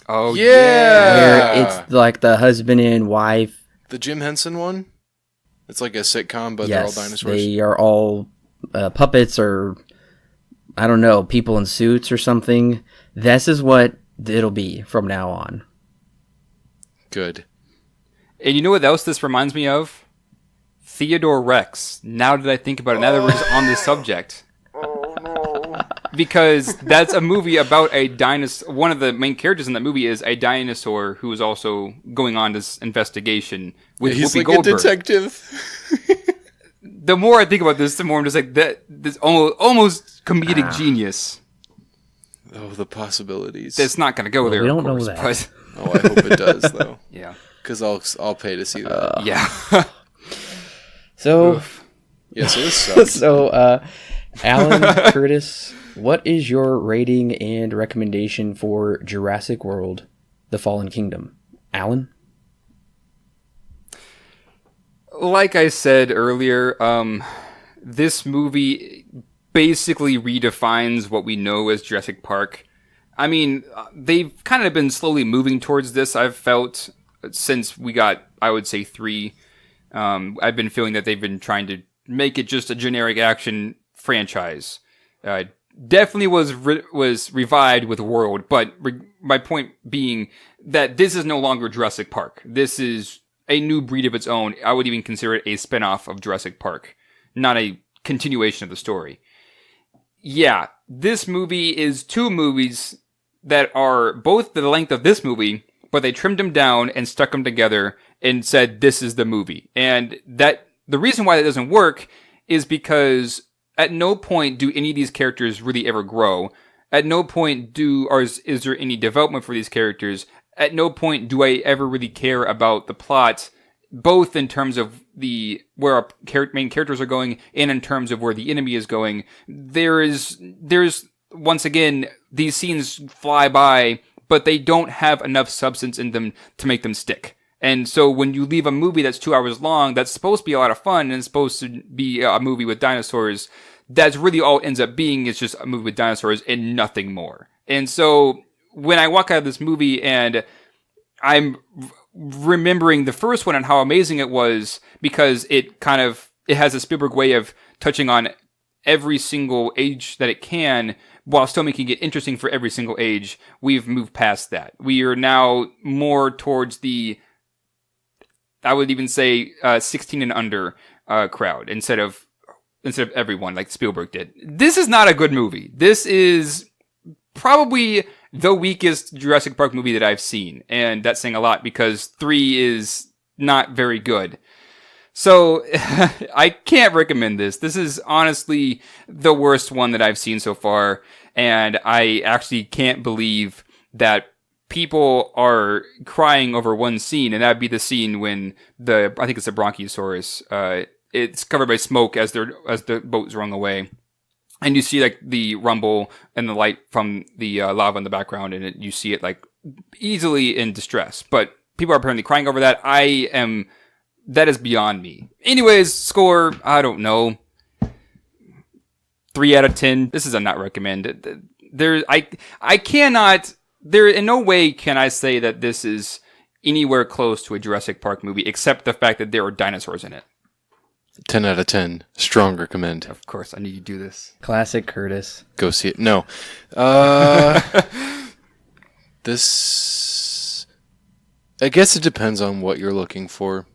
Speaker 2: Oh,
Speaker 3: yeah!
Speaker 1: Where it's like the husband and wife.
Speaker 3: The Jim Henson one? It's like a sitcom, but they're all dinosaurs.
Speaker 1: They are all puppets, or I don't know, people in suits or something. This is what it'll be from now on.
Speaker 3: Good.
Speaker 2: And you know what else this reminds me of? Theodore Rex. Now that I think about it, now that we're just on this subject. Oh, no. Because that's a movie about a dinosaur. One of the main characters in that movie is a dinosaur who is also going on this investigation with
Speaker 3: He's
Speaker 2: Whoopi
Speaker 3: like
Speaker 2: Goldberg.
Speaker 3: a detective.
Speaker 2: the more I think about this, the more I'm just like, this almost comedic genius.
Speaker 3: Oh, the possibilities.
Speaker 2: That's not going to go there,
Speaker 1: we
Speaker 2: of
Speaker 1: don't know
Speaker 2: course.
Speaker 1: that.
Speaker 2: But
Speaker 3: Oh, I hope it does, though.
Speaker 2: yeah.
Speaker 3: Because I'll pay to see that.
Speaker 2: Yeah.
Speaker 1: So,
Speaker 3: Yeah, so this sucks.
Speaker 1: so Alan, Curtis, what is your rating and recommendation for Jurassic World: The Fallen Kingdom? Alan?
Speaker 2: Like I said earlier, this movie basically redefines what we know as Jurassic Park. I mean, they've kind of been slowly moving towards this, I've felt, since we got, I would say, 3. I've been feeling that they've been trying to make it just a generic action franchise. Definitely was revived with World, but my point being that this is no longer Jurassic Park. This is a new breed of its own. I would even consider it a spin-off of Jurassic Park, not a continuation of the story. Yeah, this movie is 2 movies that are both the length of this movie, but they trimmed them down and stuck them together and said, this is the movie. And that the reason why that doesn't work is because at no point do any of these characters really ever grow. At no point is there any development for these characters. At no point do I ever really care about the plot, both in terms of where our main characters are going and in terms of where the enemy is going. There's once again, these scenes fly by, but they don't have enough substance in them to make them stick. And so when you leave a movie that's 2 hours long, that's supposed to be a lot of fun and supposed to be a movie with dinosaurs, that's really all it ends up being is just a movie with dinosaurs and nothing more. And so when I walk out of this movie and I'm remembering the first one and how amazing it was, because it has a Spielberg way of touching on every single age that it can, while still making it interesting for every single age. We've moved past that. We are now more towards I would even say 16 and under crowd instead of everyone like Spielberg did. This is not a good movie. This is probably the weakest Jurassic Park movie that I've seen, and that's saying a lot because 3 is not very good. So I can't recommend this. This is honestly the worst one that I've seen so far, and I actually can't believe that people are crying over one scene, and that'd be the scene when I think it's the Bronchiosaurus, it's covered by smoke as the boat's rowing away. And you see like the rumble and the light from the lava in the background, and you see it like easily in distress. But people are apparently crying over that. That is beyond me. Anyways, score, I don't know. 3 out of 10. This is a not recommend. I cannot. There in no way can I say that this is anywhere close to a Jurassic Park movie, except the fact that there are dinosaurs in it.
Speaker 3: 10 out of 10. Strong recommend.
Speaker 2: Of course, I need you to do this.
Speaker 1: Classic Curtis.
Speaker 3: Go see it. No. This... I guess it depends on what you're looking for.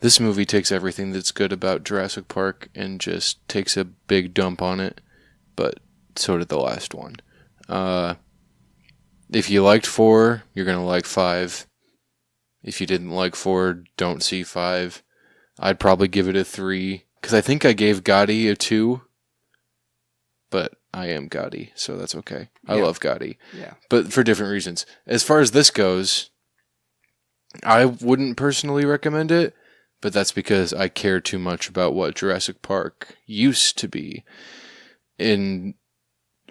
Speaker 3: This movie takes everything that's good about Jurassic Park and just takes a big dump on it, but so did the last one. If you liked 4, you're going to like 5. If you didn't like 4, don't see 5. I'd probably give it a 3, because I think I gave Gotti a 2, but I am Gotti, so that's okay. I love Gotti, but for different reasons. As far as this goes, I wouldn't personally recommend it, but that's because I care too much about what Jurassic Park used to be. In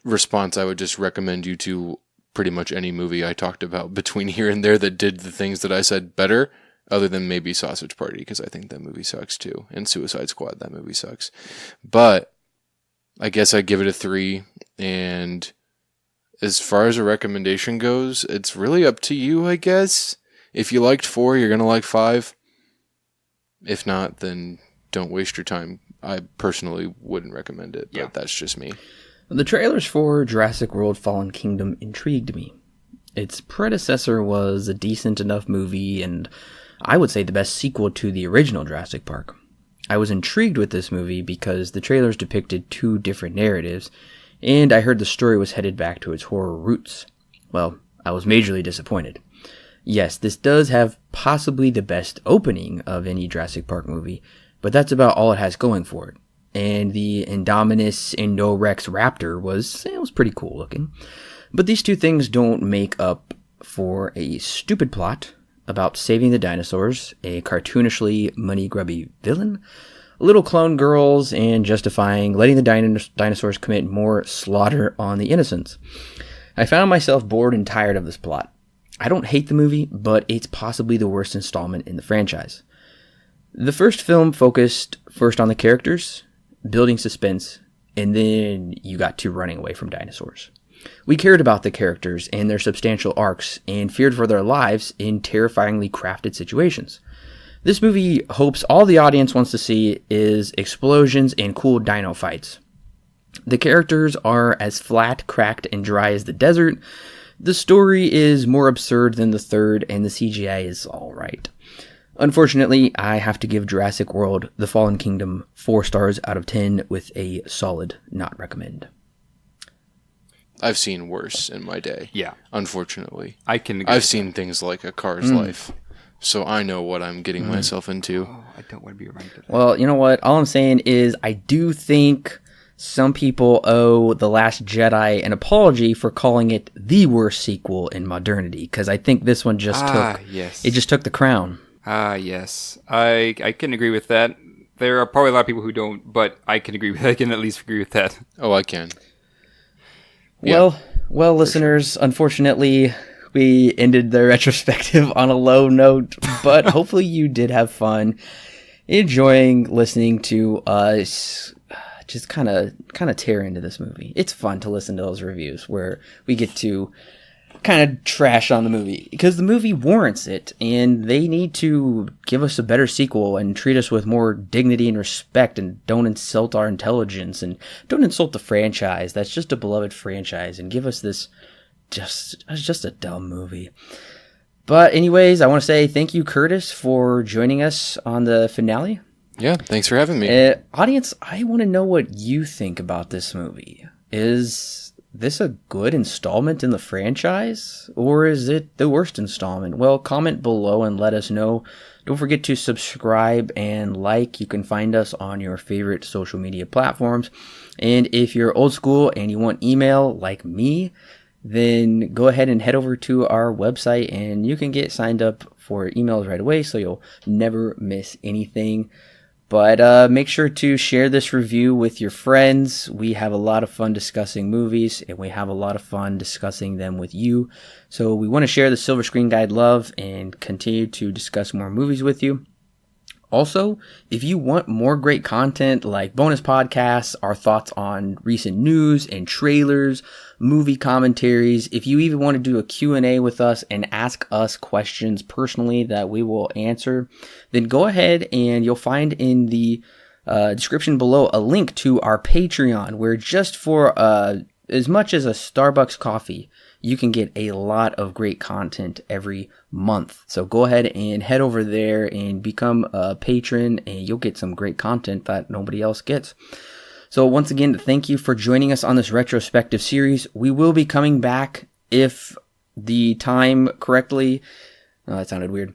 Speaker 3: response, I would just recommend you to pretty much any movie I talked about between here and there that did the things that I said better, other than maybe Sausage Party, because I think that movie sucks too. And Suicide Squad, that movie sucks. But I guess I'd give it a 3. And as far as a recommendation goes, it's really up to you, I guess. If you liked 4, you're going to like 5. If not, then don't waste your time. I personally wouldn't recommend it, but that's just me.
Speaker 1: The trailers for Jurassic World: Fallen Kingdom intrigued me. Its predecessor was a decent enough movie, and I would say the best sequel to the original Jurassic Park. I was intrigued with this movie because the trailers depicted 2 different narratives, and I heard the story was headed back to its horror roots. Well, I was majorly disappointed. Yes, this does have possibly the best opening of any Jurassic Park movie, but that's about all it has going for it. And the Indominus Indorex Raptor was pretty cool looking. But these two things don't make up for a stupid plot about saving the dinosaurs, a cartoonishly money-grubby villain, little clone girls, and justifying letting the dinosaurs commit more slaughter on the innocents. I found myself bored and tired of this plot. I don't hate the movie, but it's possibly the worst installment in the franchise. The first film focused first on the characters, building suspense, and then you got to running away from dinosaurs. We cared about the characters and their substantial arcs and feared for their lives in terrifyingly crafted situations. This movie hopes all the audience wants to see is explosions and cool dino fights. The characters are as flat, cracked, and dry as the desert. The story is more absurd than the third, and the CGI is alright. Unfortunately, I have to give Jurassic World: The Fallen Kingdom 4 stars out of 10 with a solid not recommend.
Speaker 3: I've seen worse in my day.
Speaker 2: Yeah.
Speaker 3: Unfortunately.
Speaker 2: I can agree.
Speaker 3: I've seen things like A Car's Life, so I know what I'm getting myself into.
Speaker 2: Oh, I don't want to be reminded of that.
Speaker 1: Well, you know what? All I'm saying is I do think some people owe The Last Jedi an apology for calling it the worst sequel in modernity, because I think this one just took the crown.
Speaker 2: Yes. I can agree with that. There are probably a lot of people who don't, but I can I can at least agree with that.
Speaker 3: Oh, I can.
Speaker 1: Well, listeners, unfortunately, we ended the retrospective on a low note, but hopefully you did have fun enjoying listening to us just kind of tear into this movie. It's fun to listen to those reviews where we get to kind of trash on the movie because the movie warrants it, and they need to give us a better sequel and treat us with more dignity and respect, and don't insult our intelligence and don't insult the franchise. That's just a beloved franchise, and give us this just a dumb movie. But anyways, I want to say thank you, Curtis, for joining us on the finale.
Speaker 3: Yeah, thanks for having me.
Speaker 1: Audience, I want to know what you think about this movie. Is this a good installment in the franchise, or is it the worst installment? Well, comment below and let us know. Don't forget to subscribe and like. You can find us on your favorite social media platforms. And if you're old school and you want email like me, then go ahead and head over to our website and you can get signed up for emails right away so you'll never miss anything. But make sure to share this review with your friends. We have a lot of fun discussing movies, and we have a lot of fun discussing them with you. So we want to share the Silver Screen Guide love and continue to discuss more movies with you. Also, if you want more great content like bonus podcasts, our thoughts on recent news and trailers, movie commentaries, if you even want to do a Q&A with us and ask us questions personally that we will answer, then go ahead and you'll find in the description below a link to our Patreon, where just for as much as a Starbucks coffee, you can get a lot of great content every month. So go ahead and head over there and become a patron, and you'll get some great content that nobody else gets. So once again, thank you for joining us on this retrospective series. We will be coming back if the time correctly... Oh, that sounded weird.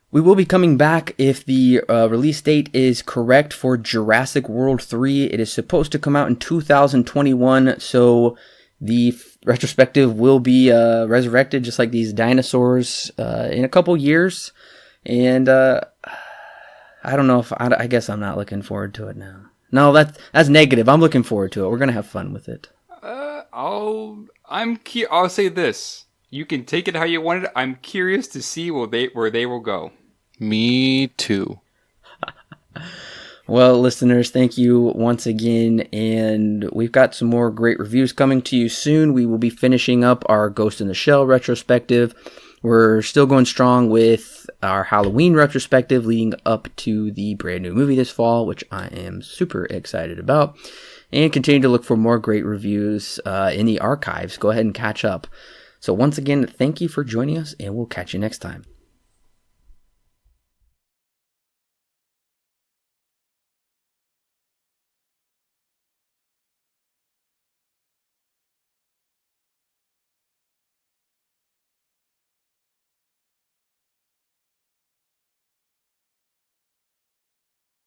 Speaker 1: We will be coming back if the release date is correct for Jurassic World 3. It is supposed to come out in 2021, so the retrospective will be resurrected just like these dinosaurs in a couple years. And I don't know if... I guess I'm not looking forward to it now. No, that's negative. I'm looking forward to it. We're going to have fun with it.
Speaker 2: I'll say this. You can take it how you want it. I'm curious to see where they will go.
Speaker 3: Me too.
Speaker 1: Well, listeners, thank you once again, and we've got some more great reviews coming to you soon. We will be finishing up our Ghost in the Shell retrospective. We're still going strong with our Halloween retrospective leading up to the brand new movie this fall, which I am super excited about, and continue to look for more great reviews in the archives. Go ahead and catch up. So once again, thank you for joining us, and we'll catch you next time.